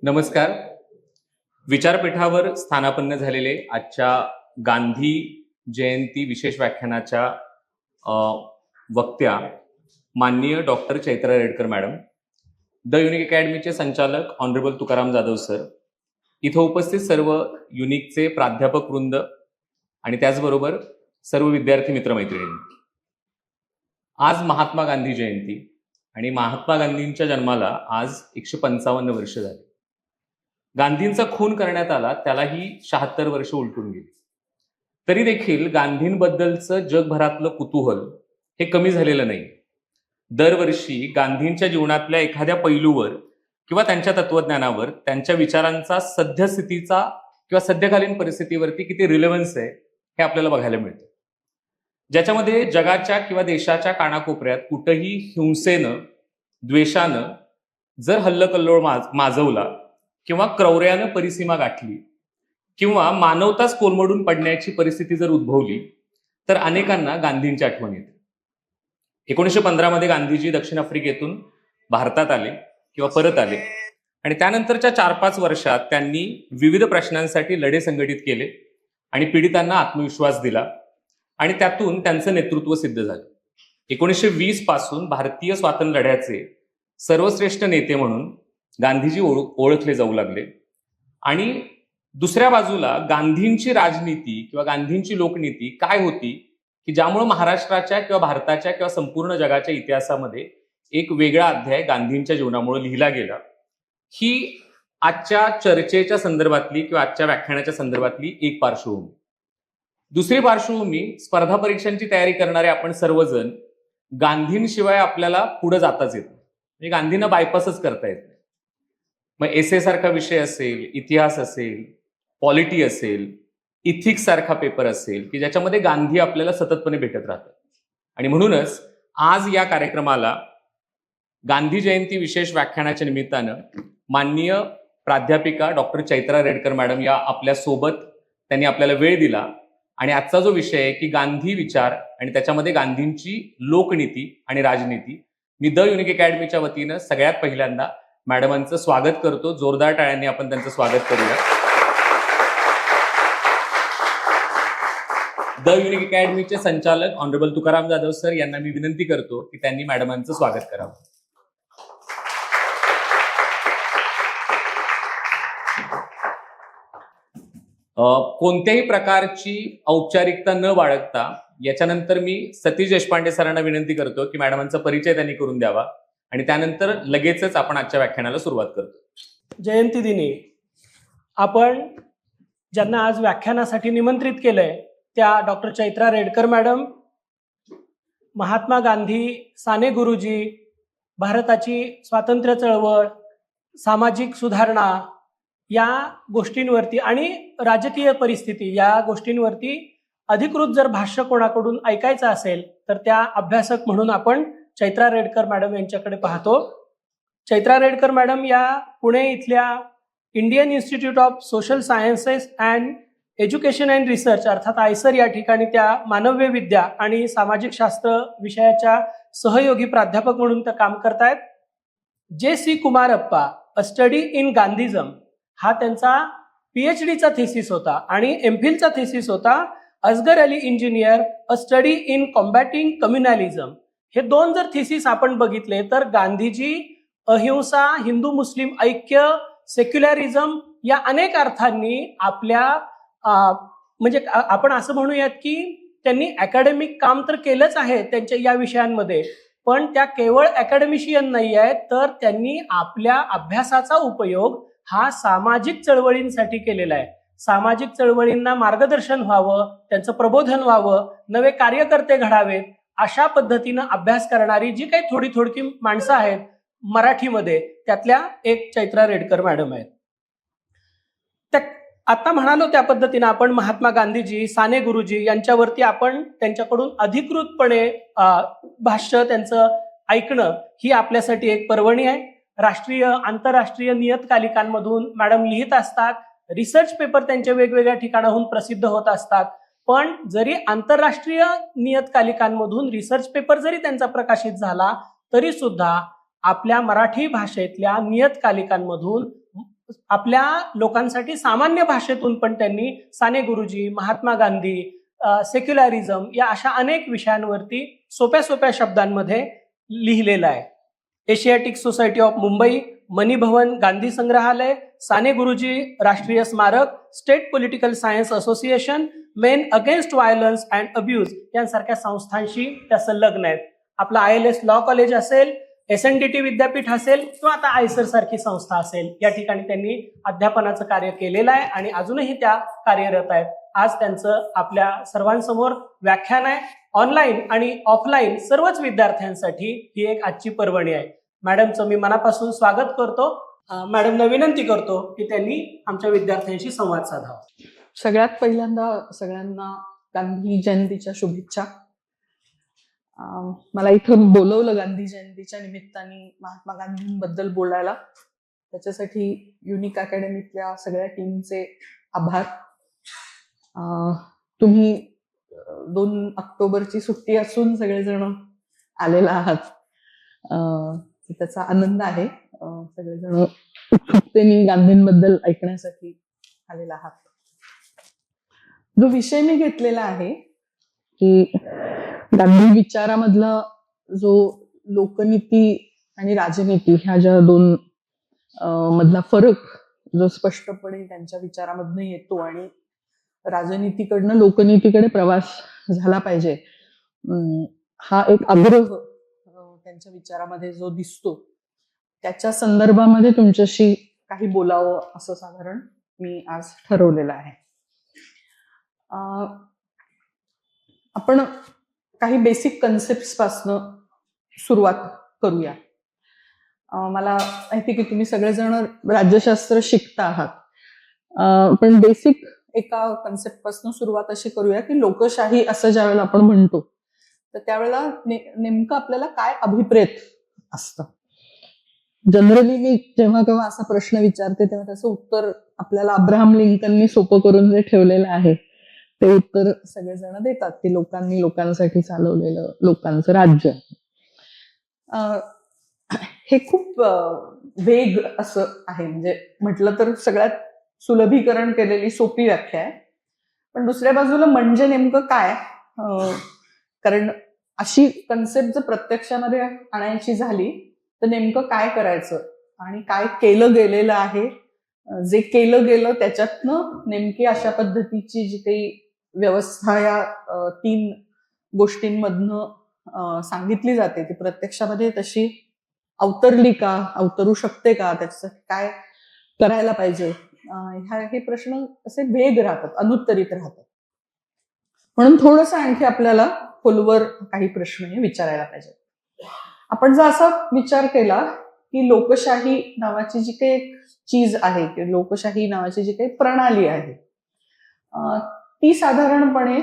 नमस्कार. विचारपीठावर स्थानापन्न झालेले आजच्या गांधी जयंती विशेष व्याख्यानाच्या अ, वक्त्या माननीय doctor Chaitra Redkar madam, the unique अकॅडमीचे संचालक ऑनरेबल तुकाराम जाधव सर, इथं उपस्थित सर्व युनिकचे प्राध्यापक वृंद आणि त्याचबरोबर सर्व विद्यार्थी मित्रमैत्रिणी. आज महात्मा गांधी जयंती आणि महात्मा गांधींच्या जन्माला आज 155 वर्ष झाली. गांधींचा खून करण्यात आला त्यालाही 76 वर्ष उलटून गेली. तरी देखील गांधींबद्दलचं जगभरातलं कुतूहल हे कमी झालेलं नाही. दरवर्षी गांधींच्या जीवनातल्या एखाद्या पैलूवर किंवा त्यांच्या तत्वज्ञानावर, त्यांच्या विचारांचा सद्यस्थितीचा किंवा सद्यकालीन परिस्थितीवरती किती रिलेव्हन्स आहे हे आपल्याला बघायला मिळतं. ज्याच्यामध्ये जगाच्या किंवा देशाच्या कानाकोपऱ्यात कुठंही हिंसेनं, द्वेषानं जर हल्लकल्लोळ माजवला किंवा क्रौर्यानं परिसीमा गाठली किंवा मानवताच कोलमडून पडण्याची परिस्थिती जर उद्भवली तर अनेकांना गांधींची आठवण येते. 1915 मध्ये गांधीजी दक्षिण आफ्रिकेतून भारतात आले किंवा परत आले आणि त्यानंतरच्या 4-5 वर्षात त्यांनी विविध प्रश्नांसाठी लढे संघटित केले आणि पीडितांना आत्मविश्वास दिला आणि त्यातून त्यांचं नेतृत्व सिद्ध झालं. 1920 पासून भारतीय स्वातंत्र्य लढ्याचे सर्वश्रेष्ठ नेते म्हणून गांधीजी ओळखले जाऊ लागले. आणि दुसऱ्या बाजूला गांधींची राजनीती किंवा गांधींची लोकनीती काय होती की ज्यामुळे महाराष्ट्राच्या किंवा भारताच्या किंवा संपूर्ण जगाच्या इतिहासामध्ये एक वेगळा अध्याय गांधींच्या जीवनामुळे लिहिला गेला. ही आजच्या चर्चेच्या संदर्भातली किंवा आजच्या व्याख्यानाच्या संदर्भातली एक पार्श्वभूमी. दुसरी पार्श्वभूमी, स्पर्धा परीक्षांची तयारी करणारे आपण सर्वजण गांधींशिवाय आपल्याला पुढे जाताच येत नाही. म्हणजे गांधींना बायपासच करता येत नाही. मग एसे सारखा विषय असेल, इतिहास असेल, पॉलिटी असेल, इथिक्स सारखा पेपर असेल की ज्याच्यामध्ये गांधी आपल्याला सततपणे भेटत राहतात. आणि म्हणूनच आज या कार्यक्रमाला गांधी जयंती विशेष व्याख्यानाच्या निमित्तानं माननीय प्राध्यापिका डॉक्टर चैत्रा रेडकर मॅडम या आपल्या सोबत त्यांनी आपल्याला वेळ दिला. आणि आजचा जो विषय आहे की गांधी विचार आणि त्याच्यामध्ये गांधींची लोकनीती आणि राजनीती, मी द युनिक अकॅडमीच्या वतीनं सगळ्यात पहिल्यांदा मॅडमांचं स्वागत करतो. जोरदार टाळ्यांनी आपण त्यांचं स्वागत करूया. द युनिक अकॅडमीचे संचालक ऑनरेबल तुकाराम जाधव सर यांना मी विनंती करतो की त्यांनी मॅडमांचं स्वागत करावं. कोणत्याही प्रकारची औपचारिकता न बाळगता याच्यानंतर मी सतीश देशपांडे सरांना विनंती करतो की मॅडमांचा परिचय त्यांनी करून द्यावा आणि त्यानंतर लगेचच आपण आजच्या व्याख्यानाला सुरुवात करतो. जयंती दिनी आपण ज्यांना आज व्याख्यानासाठी निमंत्रित केलंय त्या डॉक्टर चैत्रा रेडकर मॅडम, महात्मा गांधी, साने गुरुजी, भारताची स्वातंत्र्य चळवळ, सामाजिक सुधारणा या गोष्टींवरती आणि राजकीय परिस्थिती या गोष्टींवरती अधिकृत जर भाष्य कोणाकडून ऐकायचं असेल तर त्या अभ्यासक म्हणून आपण चैत्रा रेडकर मॅडम यांच्याकडे पाहतो. चैत्रा रेडकर मॅडम या पुणे इथल्या Indian institute of social sciences and education and research अर्थात आयसर या ठिकाणी त्या मानव्य विद्या आणि सामाजिक शास्त्र विषयाच्या सहयोगी प्राध्यापक म्हणून त्या काम करतायत. J C. Kumarappa, a study in Gandhism हा त्यांचा PhDचा थेसिस होता आणि एमफिलचा थेसिस होता Asghar Ali Engineer, a study in combating communalism. हे दोन जर थेसिस आपण बघितले तर गांधीजी अहिंसा, हिंदू मुस्लिम ऐक्य, सेक्युलरिझम या अनेक अर्थांनी आपल्या म्हणजे आपण असं म्हणूयात की त्यांनी अकॅडमिक काम तर केलंच आहे त्यांच्या या विषयांमध्ये, पण त्या केवळ अकॅडमिशियन नाही आहेत, तर त्यांनी आपल्या अभ्यासाचा उपयोग हा सामाजिक चळवळींसाठी केलेला आहे. सामाजिक चळवळींना मार्गदर्शन व्हावं, त्यांचं प्रबोधन व्हावं, नवे कार्यकर्ते घडावेत अशा पद्धतीनं अभ्यास करणारी जी काही थोडी माणसं आहेत मराठीमध्ये, त्यातल्या एक चैत्रा रेडकर मॅडम आहेत. आता म्हणालो त्या पद्धतीनं आपण महात्मा गांधीजी, साने गुरुजी यांच्यावरती आपण त्यांच्याकडून अधिकृतपणे भाष्य त्यांचं ऐकणं ही आपल्यासाठी एक पर्वणी आहे. राष्ट्रीय आंतरराष्ट्रीय नियतकालिकांमधून मॅडम लिहित असतात, रिसर्च पेपर त्यांच्या वेगवेगळ्या ठिकाणाहून प्रसिद्ध होत असतात. पण जरी आंतरराष्ट्रीय नियतकालिकांमधून रिसर्च पेपर जरी त्यांचा प्रकाशित झाला तरी सुद्धा आपल्या मराठी भाषेतल्या नियतकालिकांमधून आपल्या लोकांसाठी सामान्य भाषेतून पण त्यांनी साने गुरुजी, महात्मा गांधी, सेक्युलरिझम या अशा अनेक विषयांवरती सोप्या सोप्या शब्दांमध्ये लिहिलेलं आहे. एशियाटिक सोसायटी ऑफ मुंबई, मनी भवन गांधी संग्रहालय, साने गुरुजी राष्ट्रीय स्मारक, state political science association, main against violence and abuse यांसारख्या संस्थांशी त्या संलग्न आहेत. आपलं ILS लॉ कॉलेज असेल, SNDT विद्यापीठ असेल किंवा आता आयसर सारखी संस्था असेल, या ठिकाणी त्यांनी अध्यापनाचं कार्य केलेलं आहे आणि अजूनही त्या कार्यरत आहेत. आज त्यांचं आपल्या सर्वांसमोर व्याख्यान आहे. ऑनलाईन आणि ऑफलाईन सर्वच विद्यार्थ्यांसाठी ही एक आजची पर्वणी आहे. मॅडमचं मी मनापासून स्वागत करतो. मॅडमला विनंती करतो की त्यांनी आमच्या विद्यार्थ्यांशी संवाद साधावा. सगळ्यात पहिल्यांदा सगळ्यांना गांधी जयंतीच्या शुभेच्छा. मला इथं बोलवलं गांधी जयंतीच्या निमित्ताने महात्मा गांधींबद्दल बोलायला. त्याच्यासाठी युनिक अकॅडमीतल्या सगळ्या टीमचे आभार. तुम्ही 2 ऑक्टोबरची सुट्टी असून सगळेजण आलेला आहात, त्याचा आनंद आहे. सगळेजण उत्सुकतेने गांधींबद्दल ऐकण्यासाठी आलेला आहात. जो विषय मी घेतलेला आहे की गांधी विचारामधला जो लोकनीती आणि राजनीती ह्या ज्या दोन मधला फरक जो स्पष्टपणे त्यांच्या विचारामधनं येतो आणि राजनीतीकडनं लोकनीतीकडे प्रवास झाला पाहिजे, हा एक आग्रह त्यांच्या विचारामध्ये जो दिसतो, त्याच्या संदर्भामध्ये तुमच्याशी काही बोलावं असं साधारण मी आज ठरवलेलं आहे. आपण काही बेसिक कन्सेप्ट पासनं सुरुवात करूया. मला माहिती की तुम्ही सगळेजण राज्यशास्त्र शिकता आहात, पण बेसिक एका कन्सेप्ट पासून सुरुवात अशी करूया की लोकशाही असं ज्यावेळेला आपण म्हणतो तर त्यावेळेला नेमकं आपल्याला काय अभिप्रेत असतं. जनरली मी जेव्हा केव्हा असा प्रश्न विचारते तेव्हा त्याचं उत्तर आपल्याला अब्राहम लिंकननी सोपं करून जे ठेवलेलं आहे ते उत्तर सगळेजण देतात की लोकांनी लोकांसाठी चालवलेलं लोकांचं राज्य. हे खूप वेग असं आहे, म्हणजे म्हटलं तर सगळ्यात सुलभीकरण केलेली सोपी व्याख्या आहे. पण दुसऱ्या बाजूला म्हणजे नेमकं काय, कारण अशी कन्सेप्ट जर प्रत्यक्षामध्ये आणायची झाली तर नेमकं काय करायचं आणि काय केलं गेलेलं आहे, जे केलं गेलं त्याच्यातनं नेमकी अशा पद्धतीची जी काही व्यवस्था या 3 गोष्टींमधनं सांगितली जाते ती प्रत्यक्षामध्ये तशी अवतरली का, अवतरू शकते का, त्याच्यासाठी काय करायला पाहिजे, हे प्रश्न असे वेग राहतात, अनुत्तरित राहतात. म्हणून थोडंसं आणखी आपल्याला खोलवर काही प्रश्न हे विचारायला पाहिजे. आपण जर असा विचार केला की लोकशाही नावाची जी काही चीज आहे की लोकशाही नावाची जी काही प्रणाली आहे ती साधारणपणे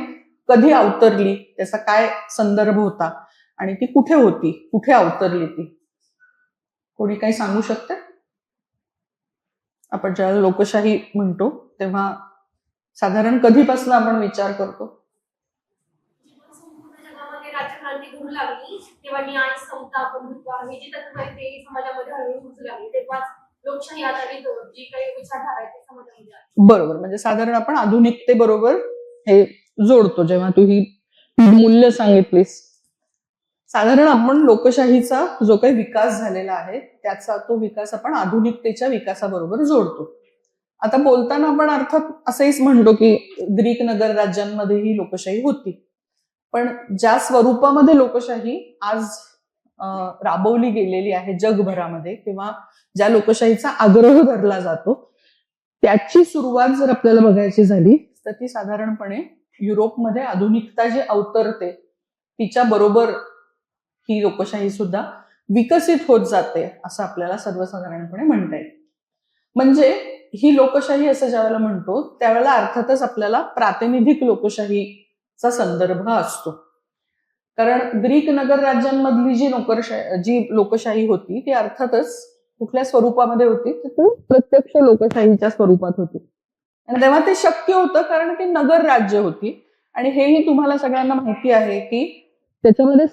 कधी अवतरली, त्याचा काय संदर्भ होता आणि ती कुठे होती, कुठे अवतरली ती, कोणी काही सांगू शकते? आपण ज्यावेळेला लोकशाही म्हणतो तेव्हा साधारण कधीपासून आपण विचार करतो? जगामध्ये राज्यक्रांती घडू लागली तेव्हा न्याय, समता, बंधुत्व हे जे तत्व आहे ते समाजामध्ये हळूहळू रुजू लागले, तेव्हाच लोकशाही आधारित जी काही विचारधारा आहे ते समाजामध्ये आली. बरोबर, म्हणजे साधारण आपण आधुनिकतेबरोबर हे जोडतो. जेव्हा तू ही मूल्य सांगितलीस, साधारण आपण लोकशाहीचा जो काही विकास झालेला आहे त्याचा तो विकास आपण आधुनिकतेच्या विकासाबरोबर जोडतो. आता बोलताना आपण अर्थात असंही म्हणतो की ग्रीक नगर राज्यांमध्ये ही लोकशाही होती, पण ज्या स्वरूपामध्ये लोकशाही आज राबवली गेलेली आहे जगभरामध्ये किंवा ज्या लोकशाहीचा आग्रह धरला जातो त्याची सुरुवात जर आपल्याला बघायची झाली तर ती साधारणपणे युरोपमध्ये आधुनिकता जी अवतरते तिच्या बरोबर ही लोकशाही सुद्धा विकसित होत जाते असं आपल्याला सर्वसाधारणपणे म्हणता येईल. म्हणजे ही लोकशाही असं ज्यावेळेला म्हणतो त्यावेळेला अर्थातच आपल्याला प्रातिनिधिक लोकशाहीचा संदर्भ असतो. कारण ग्रीक नगर राज्यांमधली जी लोकशाही होती ती अर्थातच कुठल्या स्वरूपामध्ये होती तर ती प्रत्यक्ष लोकशाहीच्या स्वरूपात होती आणि तेव्हा ते शक्य होतं कारण ती नगर राज्य होती. आणि हेही तुम्हाला सगळ्यांना माहिती आहे की त्याच्यामध्ये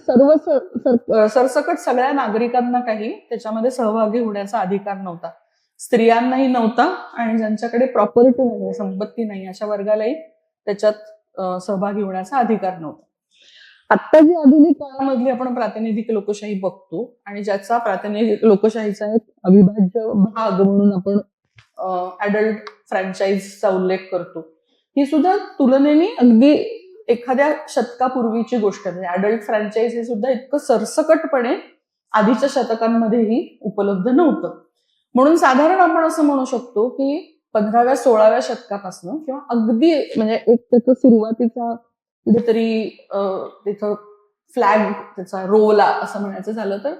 सरसकट सगळ्या नागरिकांना काही त्याच्यामध्ये सहभागी होण्याचा अधिकार नव्हता. स्त्रियांनाही नव्हता आणि ज्यांच्याकडे प्रॉपर्टी नाही, संपत्ती नाही, अशा वर्गालाही त्याच्यात सहभागी होण्याचा अधिकार नव्हता. आत्ता जी आधुनिक काळामधली आपण प्रातिनिधिक लोकशाही बघतो आणि ज्याचा प्रातिनिधिक लोकशाहीचा एक अविभाज्य भाग म्हणून आपण ऍडल्ट फ्रँचाईजचा उल्लेख करतो, ही सुद्धा तुलनेने अगदी एखाद्या शतकापूर्वीची गोष्ट आहे. ऍडल्ट फ्रँचाईज हे सुद्धा इतकं सरसकटपणे आधीच्या शतकांमध्येही उपलब्ध नव्हतं. म्हणून साधारण आपण असं म्हणू शकतो की 15व्या-16व्या शतकापासून किंवा अगदी म्हणजे एक त्याचं सुरुवातीचा कुठेतरी तिथं फ्लॅग त्याचा रोल असं म्हणायचं झालं तर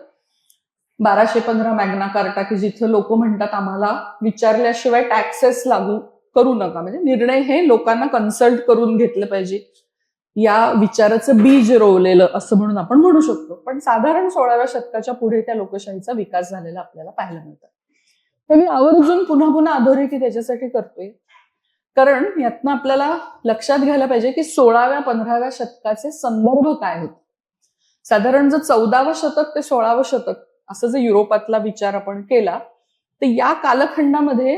1215 मॅग्ना कार्टा, की जिथं लोक म्हणतात आम्हाला विचारल्याशिवाय टॅक्सेस लागू करू नका, म्हणजे निर्णय हे लोकांना कन्सल्ट करून घेतले पाहिजे, या विचाराचं बीज रोवलेलं असं म्हणून आपण म्हणू शकतो. पण साधारण 16व्या शतकाच्या पुढे त्या लोकशाहीचा विकास झालेला आपल्याला पाहायला मिळतं. हे मी आवर्जून पुन्हा पुन्हा अधोरेखित त्याच्यासाठी करतोय, कारण यातनं आपल्याला लक्षात घ्यायला पाहिजे की 16व्या-15व्या शतकाचे संदर्भ काय होते. साधारण जर 14वं शतक ते 16वं शतक असं जर युरोपातला विचार आपण केला तर या कालखंडामध्ये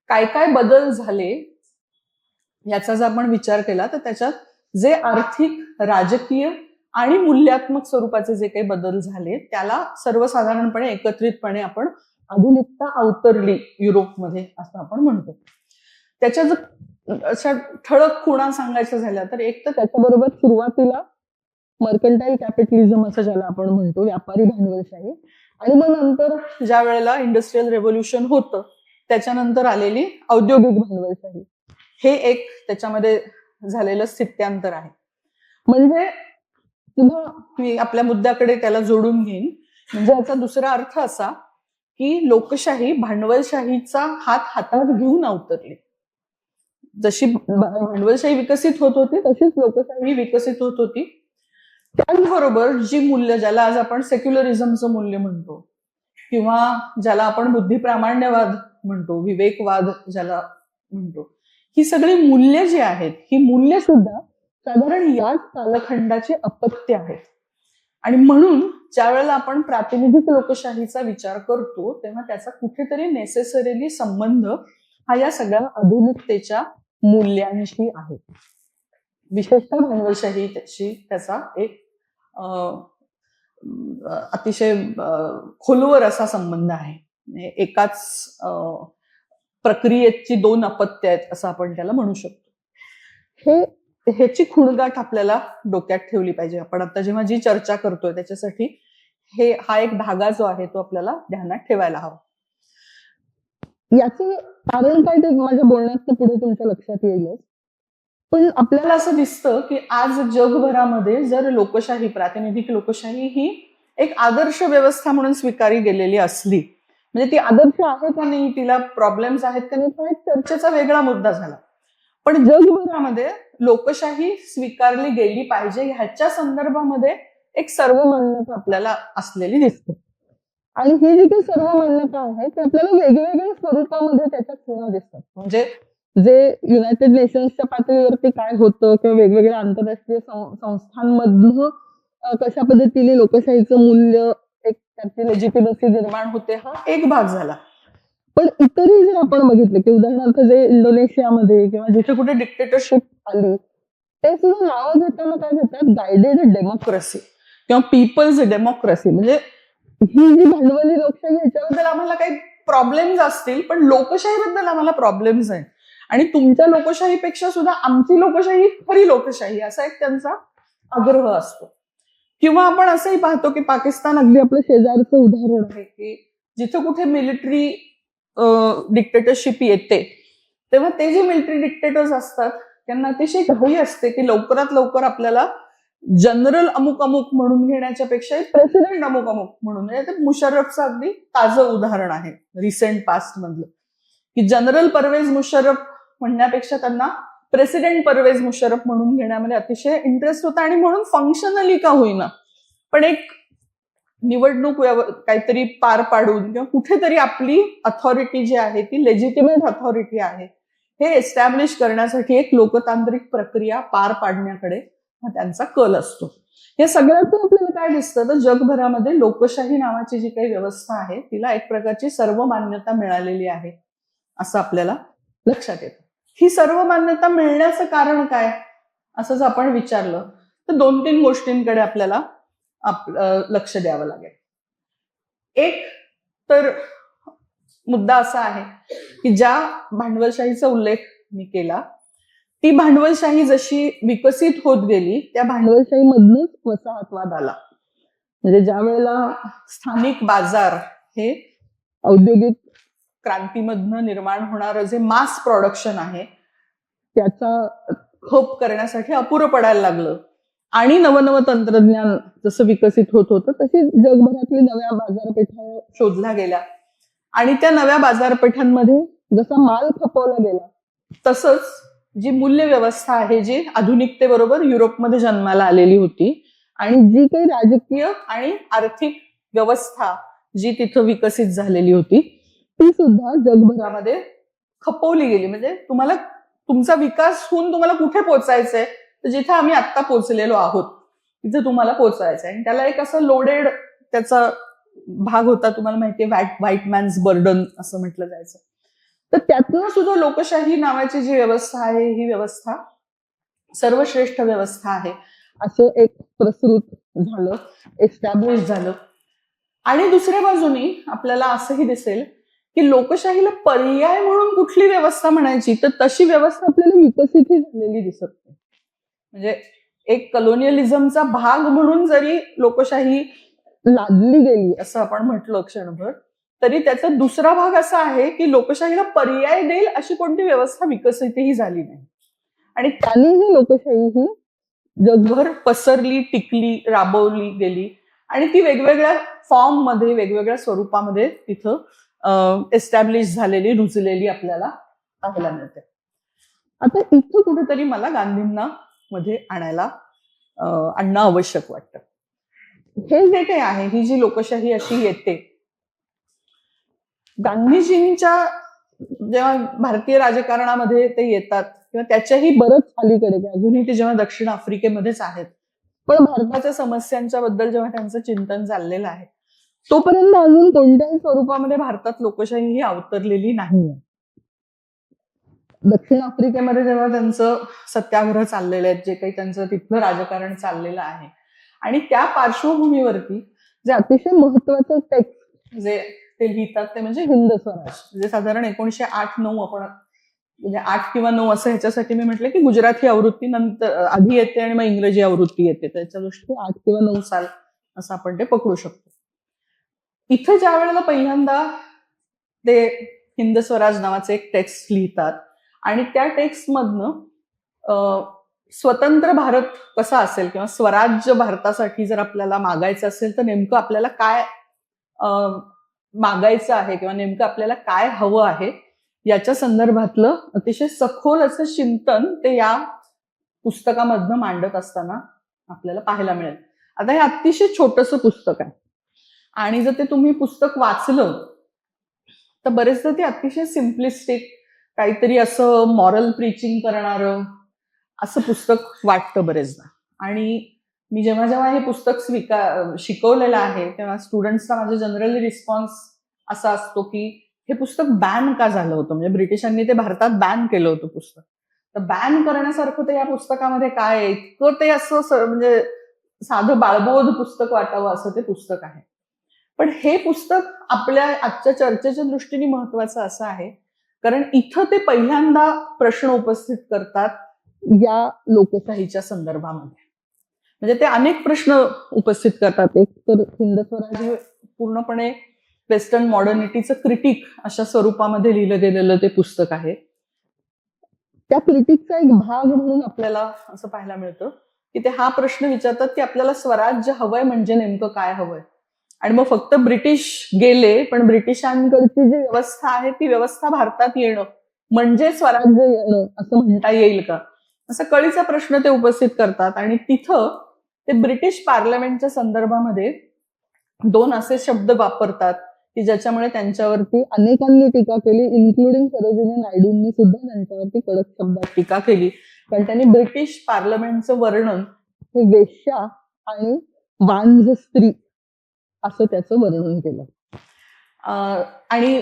काय काय बदल झाले याचा जर आपण विचार केला तर त्याच्यात जे आर्थिक, राजकीय आणि मूल्यात्मक स्वरूपाचे जे काही बदल झाले त्याला सर्वसाधारणपणे एकत्रितपणे आपण आधुनिकता अवतरली युरोपमध्ये असं आपण म्हणतो. त्याच्या जर अशा ठळक खुणा सांगायच्या झाल्या तर एक तर त्याच्याबरोबर सुरुवातीला मर्कंटाईल कॅपिटलिझम असं ज्याला आपण म्हणतो, व्यापारी भांडवलशाही, आणि मग नंतर ज्या वेळेला इंडस्ट्रियल रेव्होल्युशन होतं त्याच्यानंतर आलेली औद्योगिक भांडवलशाही, हे एक त्याच्यामध्ये झालेलं स्थित्यांतर आहे. म्हणजे पुन्हा मी आपल्या मुद्द्याकडे त्याला जोडून घेईन. म्हणजे याचा दुसरा अर्थ असा की लोकशाही भांडवलशाहीचा हात हातात घेऊन अवतरली. जशी भांडवलशाही विकसित होत होती तशीच लोकशाही विकसित होत होती. त्याचबरोबर जी मूल्य, ज्याला आज आपण सेक्युलरिझमचं मूल्य म्हणतो किंवा ज्याला आपण बुद्धिप्रामाण्यवाद म्हणतो, विवेकवाद ज्याला म्हणतो, ही सगळी मूल्य जी आहेत ही मूल्य सुद्धा साधारण याच कालखंडाची अपत्य आहेत. आणि म्हणून ज्या वेळेला आपण प्रातिनिधिक लोकशाहीचा विचार करतो तेव्हा त्याचा कुठेतरी नेसेसरीली संबंध हा या सगळ्या आधुनिकतेच्या मूल्यांशी आहे. विशेषतः भांडवलशाही त्याचा एक अतिशय खोलवर असा संबंध आहे. एकाच प्रक्रियेची दोन अपत्य आहेत असं आपण त्याला म्हणू शकतो. ह्याची खुणगाठ आपल्याला डोक्यात ठेवली पाहिजे. आपण आता जेव्हा जी चर्चा करतोय त्याच्यासाठी हा एक धागा जो आहे तो आपल्याला ध्यानात ठेवायला हवा. याचं कारण काय ते माझ्या बोलण्यात पुढे तुमच्या लक्षात येईलच. पण आपल्याला असं दिसतं की आज जगभरामध्ये जर लोकशाही, प्रातिनिधिक लोकशाही ही एक आदर्श व्यवस्था म्हणून स्वीकारली गेलेली असली, म्हणजे ती आदर्श आहे का नाही, तिला प्रॉब्लेम्स आहेत का नाही, तो एक चर्चेचा वेगळा मुद्दा झाला. पण जगभरामध्ये लोकशाही स्वीकारली गेली पाहिजे ह्याच्या संदर्भामध्ये एक सर्वमान्यता आपल्याला असलेली दिसते. आणि ही जी काही सर्वमान्यता आहे ती आपल्याला वेगवेगळ्या स्वरूपामध्ये त्याच्यात खुणा दिसतात. म्हणजे जे युनायटेड नेशन्सच्या पातळीवरती काय होतं किंवा वेगवेगळ्या आंतरराष्ट्रीय संस्थांमधनं कशा पद्धतीने लोकशाहीचं मूल्य, एक त्याची लेजिटिमसी निर्माण होते, हा एक भाग झाला. पण इतरही जर आपण बघितलं की उदाहरणार्थ जे इंडोनेशियामध्ये किंवा जिथे कुठे डिक्टेटरशिप आली ते सुद्धा नावं घेताना काय घेतात, गायडेड डेमोक्रेसी किंवा पीपल्स डेमोक्रेसी. म्हणजे ही जी भांडवली लोकशाही ह्याच्याबद्दल आम्हाला काही प्रॉब्लेम्स असतील पण लोकशाहीबद्दल आम्हाला प्रॉब्लेम्स आहेत आणि तुमच्या लोकशाहीपेक्षा सुद्धा आमची लोकशाही खरी लोकशाही असा एक त्यांचा आग्रह असतो. किंवा आपण असंही पाहतो की पाकिस्तान अगदी आपलं शेजारचं उदाहरण आहे की जिथं कुठे मिलिटरी डिक्टेटरशिप येते तेव्हा ते जे मिलिटरी डिक्टेटर्स असतात त्यांना अतिशय घाई असते की लवकरात लवकर आपल्याला जनरल अमुक अमुक म्हणून घेण्याच्या पेक्षा प्रेसिडेंट अमुक अमुक म्हणून, म्हणजे ते मुशर्रफचं अगदी ताजं उदाहरण आहे रिसेंट पास्ट मधलं, की जनरल परवेज मुशर्रफ म्हणण्यापेक्षा त्यांना प्रेसिडेंट परवेज मुशर्रफ म्हणून घेण्यामध्ये अतिशय इंटरेस्ट होता. आणि म्हणून फंक्शनली का होईना पण एक निवडणूक काहीतरी पार पाडून किंवा कुठेतरी आपली अथॉरिटी जी आहे ती लेजिटिमेट अथॉरिटी आहे हे एस्टॅब्लिश करण्यासाठी एक लोकतांत्रिक प्रक्रिया पार पाडण्याकडे हा त्यांचा कल असतो. या सगळ्यातून आपल्याला काय दिसतं तर जगभरामध्ये लोकशाही नावाची जी काही व्यवस्था आहे तिला एक प्रकारची सर्व मान्यता मिळालेली आहे असं आपल्याला लक्षात येतं. ही सर्व मान्यता मिळण्याचं कारण काय असं जर आपण विचारलं तर 2-3 गोष्टींकडे आपल्याला लक्ष द्यावं लागेल. एक तर मुद्दा असा आहे की ज्या भांडवलशाहीचा उल्लेख मी केला ती भांडवलशाही जशी विकसित होत गेली त्या भांडवलशाहीमधूनच वसाहतवाद आला. म्हणजे ज्या वेळेला स्थानिक बाजार हे औद्योगिक क्रांतीमधनं निर्माण होणारं जे मास प्रोडक्शन आहे त्याचा खप करण्यासाठी अपुरं पडायला लागलं आणि नवनवं तंत्रज्ञान जसं विकसित होत होतं तशी जगभरातली नव्या बाजारपेठा शोधल्या गेल्या आणि त्या नव्या बाजारपेठांमध्ये जसा माल खपवला गेला तसंच जी मूल्य व्यवस्था आहे जी आधुनिकतेबरोबर युरोपमध्ये जन्माला आलेली होती आणि जी काही राजकीय आणि आर्थिक व्यवस्था जी तिथं विकसित झालेली होती ती सुद्धा जगभरामध्ये खपवली गेली. म्हणजे तुम्हाला तुमचा विकास होऊन तुम्हाला कुठे पोहोचायचंय तर जिथे आम्ही आत्ता पोहोचलेलो आहोत तिथे तुम्हाला पोहोचायचंय. आणि त्याला एक असं लोडेड त्याचा भाग होता, तुम्हाला माहितीये व्हाईट मॅन्स बर्डन असं म्हटलं जायचं. तर त्यातनं सुद्धा लोकशाही नावाची जी व्यवस्था आहे ही व्यवस्था सर्वश्रेष्ठ व्यवस्था आहे असं एक प्रसृत झालं, एस्टॅब्लिश झालं. आणि दुसऱ्या बाजूनी आपल्याला असंही दिसेल की लोकशाहीला पर्याय म्हणून कुठली व्यवस्था म्हणायची तर तशी व्यवस्था आपल्याला विकसितही झालेली दिसत नाही. म्हणजे एक कलोनियलिझमचा भाग म्हणून जरी लोकशाही लादली गेली असं आपण म्हटलं क्षणभर तरी त्याचा दुसरा भाग असा आहे की लोकशाहीला पर्याय देईल अशी कोणती व्यवस्था विकसितही झाली नाही. आणि त्याने ही लोकशाही ही जगभर पसरली, टिकली, राबवली गेली आणि ती वेगवेगळ्या फॉर्म मध्ये वेगवेगळ्या स्वरूपामध्ये तिथं एस्टॅब्लिश झालेली, रुजलेली आपल्याला पाहायला मिळते. आता इथं कुठेतरी मला गांधींना मध्ये आणणं आवश्यक वाटतं. हे जे काही आहे ही जी लोकशाही अशी येते गांधीजींच्या जेव्हा भारतीय राजकारणामध्ये ते येतात किंवा त्याच्याही बरंच अलीकडे अजूनही ते जेव्हा दक्षिण आफ्रिकेमध्येच आहेत पण भारताच्या समस्यांच्या बद्दल जेव्हा त्यांचं चिंतन चाललेलं आहे तोपर्यंत अजून कोणत्याही स्वरूपामध्ये भारतात लोकशाही ही अवतरलेली नाही. दक्षिण आफ्रिकेमध्ये जेव्हा त्यांचं सत्याग्रह चाललेले आहेत, जे काही त्यांचं तिथलं राजकारण चाललेलं आहे आणि त्या पार्श्वभूमीवरती जे अतिशय महत्वाचं टेक्स्ट जे ते लिहितात ते म्हणजे हिंद स्वराज. म्हणजे साधारण 1908-9 आपण म्हणजे 8 किंवा 9 असं ह्याच्यासाठी मी म्हटलं की गुजराती आवृत्ती नंतर आधी येते आणि मग इंग्रजी आवृत्ती येते, त्याच्या दृष्टीने 8 किंवा 9 साल असं आपण ते पकडू शकतो. इथं ज्या वेळेला पहिल्यांदा ते हिंद स्वराज नावाचे एक टेक्स्ट लिहितात आणि त्या टेक्स्ट मधनं स्वतंत्र भारत कसा असेल किंवा स्वराज्य भारतासाठी जर आपल्याला मागायचं असेल तर नेमकं आपल्याला काय मागायचं आहे किंवा नेमकं आपल्याला काय हवं आहे याच्या संदर्भातलं अतिशय सखोल असं चिंतन ते या पुस्तकामधनं मांडत असताना आपल्याला पाहायला मिळेल. आता हे अतिशय छोटंसं पुस्तक आहे आणि जर ते तुम्ही पुस्तक वाचलं तर बरेचदा ते अतिशय सिम्प्लिस्टिक काहीतरी असं मॉरल प्रीचिंग करणारं असं पुस्तक वाटतं बरेचदा. आणि मी जेव्हा हे पुस्तक शिकवलेलं आहे तेव्हा स्टुडंट्सचा माझा जनरली रिस्पॉन्स असा असतो की हे पुस्तक बॅन का झालं होतं, म्हणजे ब्रिटिशांनी ते भारतात बॅन केलं होतं पुस्तक, तर बॅन करण्यासारखं ते या पुस्तकामध्ये काय आहे, इतकं ते असं म्हणजे साधं बाळबोध पुस्तक वाटावं असं ते पुस्तक आहे. पण हे पुस्तक आपल्या आजच्या चर्चेच्या दृष्टीने महत्वाचं असं आहे कारण इथं ते पहिल्यांदा प्रश्न उपस्थित करतात या लोकशाहीच्या संदर्भामध्ये. म्हणजे ते अनेक प्रश्न उपस्थित करतात. एक तर हिंद स्वराज हे पूर्णपणे वेस्टर्न मॉडर्निटीचं क्रिटिक अशा स्वरूपामध्ये लिहिलं गेलेलं ते पुस्तक आहे. त्या क्रिटिकचा एक भाग म्हणून आपल्याला असं पाहायला मिळतं की ते हा प्रश्न विचारतात की आपल्याला स्वराज्य हवंय म्हणजे नेमकं काय हवंय. आणि मग फक्त ब्रिटिश गेले पण ब्रिटिशांकडची जी व्यवस्था आहे ती व्यवस्था भारतात येणं म्हणजे स्वराज्य येणं असं म्हणता येईल का, असा कळीचा प्रश्न ते उपस्थित करतात. आणि तिथं ते ब्रिटिश पार्लमेंटच्या संदर्भामध्ये 2 असे शब्द वापरतात की ज्याच्यामुळे त्यांच्यावरती अनेकांनी टीका केली, इन्क्लुडिंग सरोजिनी नायडूंनी सुद्धा त्यांच्यावरती कडक शब्दात टीका केली कारण त्यांनी ब्रिटिश पार्लमेंटचं वर्णन हे वेश्या आणि वांझ स्त्री असं त्याचं वर्णन केलं. आणि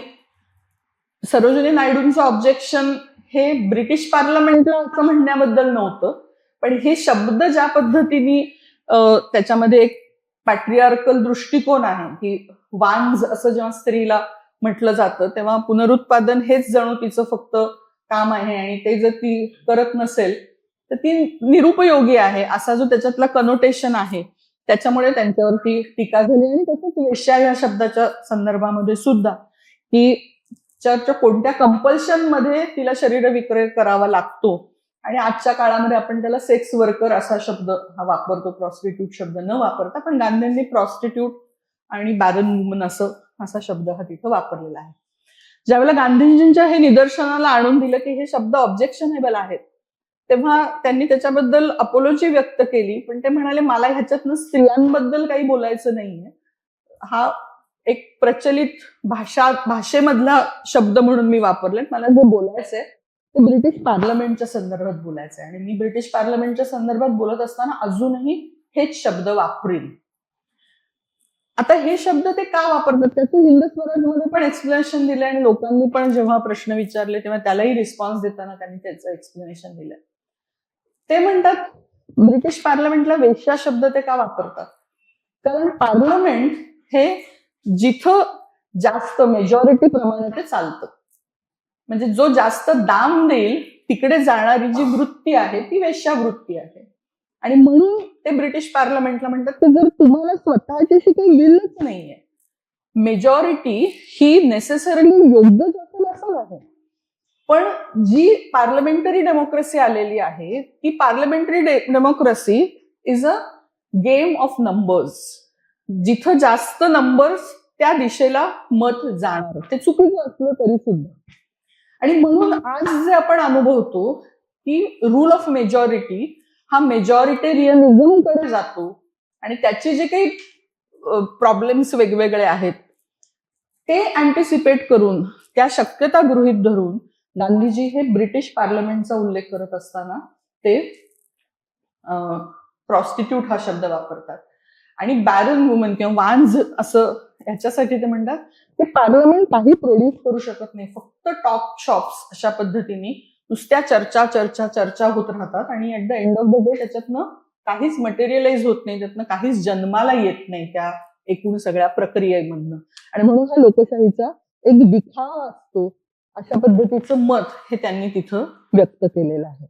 सरोजिनी नायडूंचं ऑब्जेक्शन हे ब्रिटिश पार्लमेंटला असं म्हणण्याबद्दल नव्हतं, पण हे शब्द ज्या पद्धतीने त्याच्यामध्ये एक पॅट्रियार्कल दृष्टिकोन आहे की वांझ असं जेव्हा स्त्रीला म्हटलं जातं तेव्हा पुनरुत्पादन हेच जणू तिचं फक्त काम आहे आणि ते जर ती करत नसेल तर ती निरुपयोगी आहे असा जो त्याच्यातला कनोटेशन आहे त्याच्यामुळे त्यांच्यावरती टीका झाली. आणि तसंच वेश्या या शब्दाच्या संदर्भामध्ये सुद्धा की चर्च कोणत्या कंपल्शन मध्ये तिला शरीर विक्रय करावा लागतो आणि आजच्या काळामध्ये आपण त्याला सेक्स वर्कर असा शब्द हा वापरतो, प्रॉस्टिट्यूट शब्द न वापरता, पण गांधींनी प्रॉस्टिट्यूट आणि बॅरन वुमन असा शब्द हा तिथं वापरलेला आहे. ज्यावेळेला गांधीजींच्या हे निदर्शनाला आणून दिलं की हे शब्द ऑब्जेक्शनेबल आहेत तेव्हा त्यांनी त्याच्याबद्दल अपोलॉजी व्यक्त केली, पण ते म्हणाले मला ह्याच्यातनं स्त्रियांबद्दल काही बोलायचं नाहीये, हा एक प्रचलित भाषेमधला शब्द म्हणून मी वापरले, मला जे बोलायचंय ते ब्रिटिश पार्लमेंटच्या संदर्भात बोलायचंय आणि मी ब्रिटिश पार्लमेंटच्या संदर्भात बोलत असताना अजूनही हेच शब्द वापरीन. आता हे शब्द ते का वापरतात त्याचं हिंद स्वराजमध्ये पण एक्सप्लेनेशन दिलंय आणि लोकांनी पण जेव्हा प्रश्न विचारले तेव्हा त्यालाही रिस्पॉन्स देताना त्यांनी त्याचं एक्सप्लेनेशन दिलंय. ते म्हणतात ब्रिटिश पार्लमेंटला वेश्या शब्द ते का वापरतात, कारण पार्लमेंट हे जिथं जास्त मेजॉरिटी प्रमाणे ते चालतं, म्हणजे जो जास्त दाम देईल तिकडे जाणारी जी वृत्ती आहे ती वेश्यावृत्ती आहे. आणि म्हणून ते ब्रिटिश पार्लमेंटला म्हणतात की जर तुम्हाला स्वतःची काही विलच नाहीये, मेजॉरिटी ही नेसेसरली योग्यच असेल असं नाही, पण जी पार्लमेंटरी डेमोक्रेसी आलेली आहे ती parliamentary democracy is a game of numbers. जिथं जास्त नंबर्स त्या दिशेला मत जाणार, ते चुकीचं असलं तरी सुद्धा. आणि म्हणून आज जे आपण अनुभवतो की रूल ऑफ मेजॉरिटी हा मेजॉरिटेरियनिझम कडे जातो आणि त्याचे जे काही प्रॉब्लेम्स वेगवेगळे आहेत ते अँटिसिपेट करून त्या शक्यता गृहीत धरून गांधीजी हे ब्रिटिश पार्लमेंटचा उल्लेख करत असताना ते प्रॉस्टिट्यूट हा शब्द वापरतात. आणि बॅरन वुमन किंवा वांझ असं याच्यासाठी ते म्हणतात की पार्लमेंट काही प्रोड्यूस करू शकत नाही, फक्त टॉक शॉप्स अशा पद्धतीने नुसत्या चर्चा होत राहतात आणि at the end of the day त्याच्यातनं काहीच मटेरियलाइज होत नाही, त्यातनं काहीच जन्माला येत नाही त्या एकूण सगळ्या प्रक्रियेमधनं. आणि म्हणून हा लोकशाहीचा एक दिखावा असतो अशा पद्धतीचं मत हे त्यांनी तिथं व्यक्त केलेलं आहे.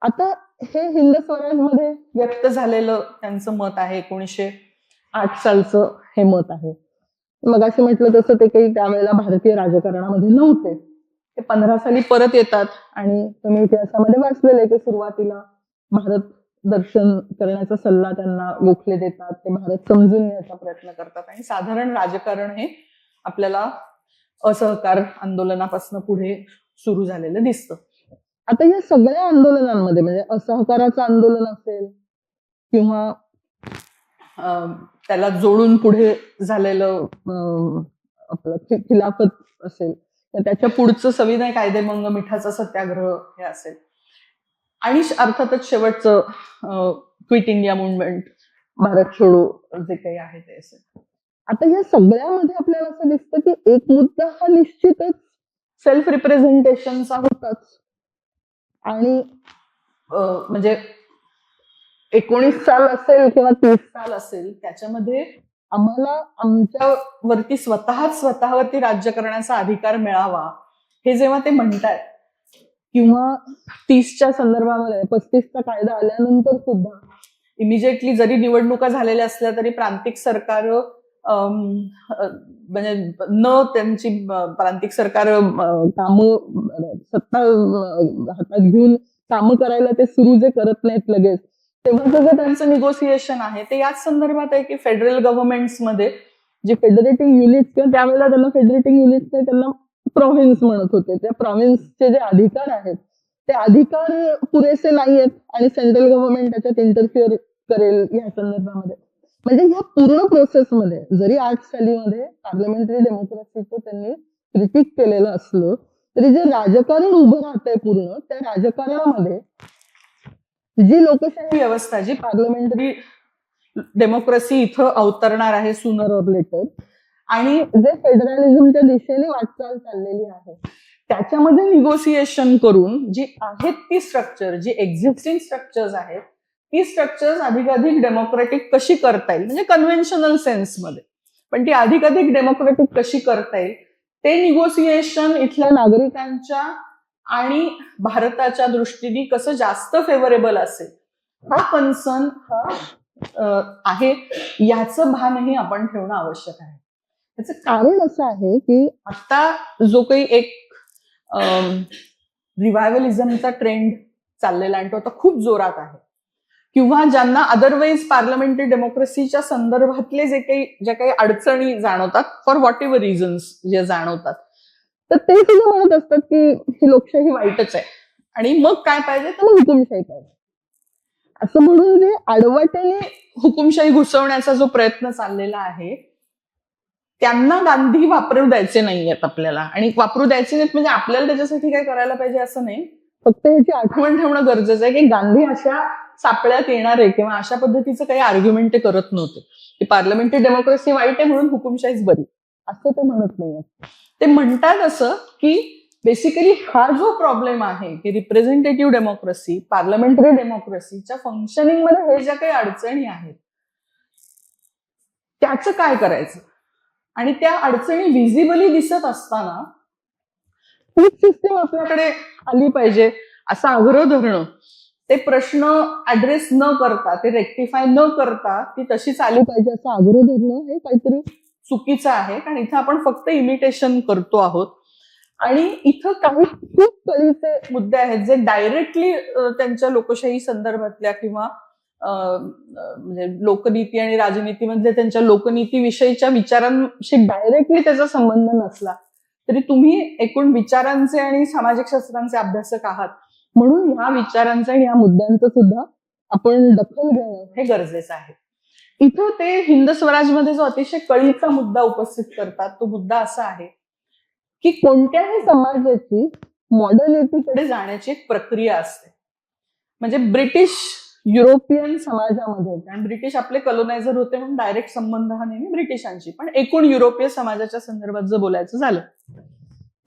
आता हे हिंद स्वराजमध्ये व्यक्त झालेलं त्यांचं मत आहे, 1908 सालचं हे मत आहे. मग असं म्हटलं तसं ते काही त्यावेळेला भारतीय राजकारणामध्ये नव्हते, ते 15 साली परत येतात आणि तुम्ही इतिहासामध्ये वाचलेलं आहे की सुरुवातीला भारत दर्शन करण्याचा सल्ला त्यांना गोखले देतात, ते भारत समजून घ्यायचा प्रयत्न करतात आणि साधारण राजकारण हे आपल्याला असहकार आंदोलनापासून पुढे सुरू झालेलं दिसतं. आता या सगळ्या आंदोलनांमध्ये म्हणजे असहकाराचं आंदोलन असेल किंवा त्याला जोडून पुढे झालेलं आपलं खिलाफत असेल, तर त्याच्या पुढचं सविनय कायदेभंग, मिठाचा सत्याग्रह हे असेल आणि अर्थातच शेवटचं क्विट इंडिया मुवमेंट, भारत छोडो जे काही आहे ते असेल. आता या सगळ्यामध्ये आपल्याला असं दिसतं की एक मुद्दा हा निश्चितच सेल्फ रिप्रेझेंटेशनचा होताच. आणि म्हणजे 19 साल असेल किंवा 30 साल असेल त्याच्यामध्ये आम्हाला आमच्यावरती स्वतःवरती राज्य करण्याचा अधिकार मिळावा हे जेव्हा ते म्हणतात, किंवा 30च्या संदर्भामध्ये 35चा कायदा आल्यानंतर सुद्धा इमिजिएटली जरी निवडणुका झालेल्या असल्या तरी प्रांतिक सरकार म्हणजे त्यांची प्रांतिक सरकार सत्ता हातात घेऊन कामं करायला ते सुरू जे करत नाहीत लगेच, तेव्हा जे त्यांचं निगोसिएशन आहे ते याच संदर्भात आहे की फेडरल गव्हर्नमेंट्समध्ये जे फेडरेटिंग युनिट्स किंवा त्यावेळेला त्यांना फेडरेटिंग युनिट्स नाही त्यांना प्रॉव्हिन्स म्हणत होते, त्या प्रॉव्हिन्सचे जे अधिकार आहेत ते अधिकार पुरेसे नाहीयेत आणि सेंट्रल गव्हर्नमेंट त्याच्यात इंटरफिअर करेल या संदर्भामध्ये. म्हणजे या पूर्ण प्रोसेसमध्ये जरी 8 सालीमध्ये पार्लमेंटरी डेमोक्रेसीचं त्यांनी क्रिटिक केलेलं असलं तरी जे राजकारण उभं राहतंय पूर्ण त्या राजकारणामध्ये जी लोकशाही व्यवस्था, जी पार्लमेंटरी डेमोक्रेसी इथं अवतरणार आहे सूनर ऑर लेटर, आणि जे फेडरलिझमच्या दिशेने वाटचाल चाललेली आहे, त्याच्यामध्ये निगोसिएशन करून जी आहेत ती स्ट्रक्चर, जी एक्झिस्टिंग स्ट्रक्चर्स आहेत, ती स्ट्रक्चर्स अधिकाधिक डेमोक्रेटिक कशी करता येईल, म्हणजे कन्व्हेन्शनल सेन्समध्ये, पण ती अधिकाधिक डेमोक्रेटिक कशी करता येईल, ते निगोसिएशन इथल्या नागरिकांच्या आणि भारताच्या दृष्टीने कसं जास्त फेवरेबल असेल, हा कन्सर्न हा आहे, याचं भानही आपण ठेवणं आवश्यक आहे. त्याचं कारण असं आहे की आता जो काही एक रिव्हायव्हलिझमचा ट्रेंड चाललेला आहे तो आता खूप जोरात आहे, किंवा ज्यांना अदरवाईज पार्लमेंटरी डेमोक्रेसीच्या संदर्भातले ज्या काही अडचणी जाणवतात, फॉर व्हॉट एव्हर रिझन्स जे जाणवतात, तर ते सुद्धा म्हणत असतात की ही लोकशाही वाईटच आहे आणि मग काय पाहिजे, तर मग हुकुमशाही पाहिजे, असं म्हणून जे आडवाट्याने हुकुमशाही घुसवण्याचा जो प्रयत्न चाललेला आहे, त्यांना गांधी वापरू द्यायचे नाहीयेत आपल्याला. आणि वापरू द्यायचे नाहीत म्हणजे आपल्याला त्याच्यासाठी काय करायला पाहिजे असं नाही, फक्त ह्याची आठवण ठेवणं गरजेचं आहे की गांधी अशा सापळ्यात येणारे किंवा अशा पद्धतीचं काही आर्ग्युमेंट ते करत नव्हते की पार्लमेंटरी डेमोक्रेसी वाईट आहे म्हणून हुकुमशाहीच बरी, असं ते म्हणत नाहीये. ते म्हणतात असं की बेसिकली हा जो प्रॉब्लेम आहे की रिप्रेझेंटेटिव्ह डेमोक्रेसी, पार्लमेंटरी डेमोक्रेसीच्या फंक्शनिंग मध्ये हे ज्या काही अडचणी आहेत, त्याचं काय करायचं, आणि त्या अडचणी व्हिजिबली दिसत असताना हीच सिस्टीम आपल्याकडे आली पाहिजे असा आग्रह धरणं, ते प्रश्न ऍड्रेस न करता, ते रेक्टिफाय न करता ती तशीच आली पाहिजे असा आग्रह धरणं हे काहीतरी चुकीचं आहे. कारण इथं आपण फक्त इमिटेशन करतो आहोत आणि इथं काही खूप कळीचे मुद्दे आहेत जे डायरेक्टली त्यांच्या लोकशाही संदर्भातल्या किंवा म्हणजे लोकनीती आणि राजनीतीमध्ये त्यांच्या लोकनीतीविषयीच्या विचारांशी डायरेक्टली त्याचा संबंध नसला तरी तुम्ही एकूण विचारांचे आणि सामाजिक शास्त्रांचे अभ्यासक आहात म्हणून ह्या विचारांचं आणि ह्या मुद्द्यांचं सुद्धा आपण दखल घेणं हे गरजेचं आहे. इथं ते हिंद स्वराजमध्ये जो अतिशय कळीचा मुद्दा उपस्थित करतात तो मुद्दा असा आहे की कोणत्याही समाजाची मॉडर्निटीकडे जाण्याची एक प्रक्रिया असते. म्हणजे ब्रिटिश युरोपियन समाजामध्ये, कारण ब्रिटिश आपले कलोनायझर होते म्हणून डायरेक्ट संबंध हा नेहमी ब्रिटिशांशी, पण एकूण युरोपीय समाजाच्या संदर्भात जर बोलायचं झालं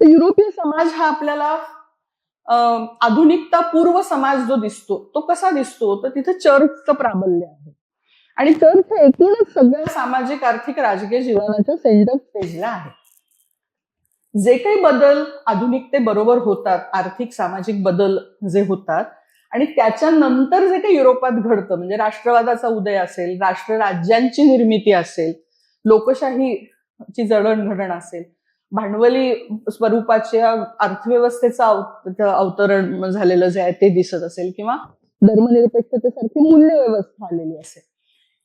तर युरोपीय समाज हा आपल्याला आधुनिकता पूर्व समाज जो दिसतो तो कसा दिसतो, तर तिथे चर्चचं प्राबल्य आहे आणि चर्च हे एकूणच सगळ्या सामाजिक आर्थिक राजकीय जीवनाच्या सेंटर स्टेजला आहे. जे काही बदल आधुनिकतेबरोबर होतात, आर्थिक सामाजिक बदल जे होतात आणि त्याच्यानंतर जे काही युरोपात घडतं, म्हणजे राष्ट्रवादाचा उदय असेल, राष्ट्र राज्यांची निर्मिती असेल, लोकशाहीची जडणघडण असेल, भांडवली स्वरूपाच्या अर्थव्यवस्थेचं अवतरण झालेलं जे आहे ते दिसत असेल किंवा धर्मनिरपेक्षतेसारखी मूल्य व्यवस्था आलेली असेल,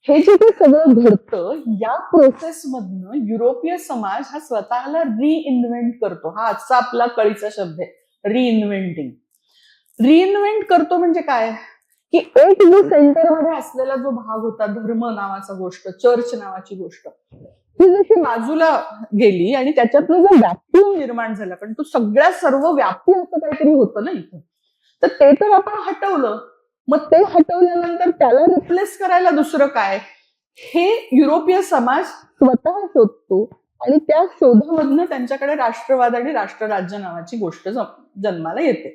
हे जे काही सगळं घडतं या प्रोसेसमधनं युरोपीय समाज हा स्वतःला रिइन्व्हेंट करतो. हा आजचा आपला कळीचा शब्द आहे, रिइन्व्हेंटिंग. रिइन्व्हेंट करतो म्हणजे काय की एक जो सेंटरमध्ये असलेला जो भाग होता, धर्म नावाचा गोष्ट, चर्च नावाची गोष्ट, ही जशी बाजूला गेली आणि त्याच्यातनं जो व्याप्यूम निर्माण झाला, पण तो सगळ्या सर्व व्यापी असं काहीतरी होतं ना इथं, तर ते तर आपण हटवलं. मग ते हटवल्यानंतर त्याला रिप्लेस करायला दुसरं काय, हे युरोपीय समाज स्वतः शोधतो आणि त्या शोधामधनं त्यांच्याकडे राष्ट्रवाद आणि राष्ट्रराज्य नावाची गोष्ट जन्माला येते.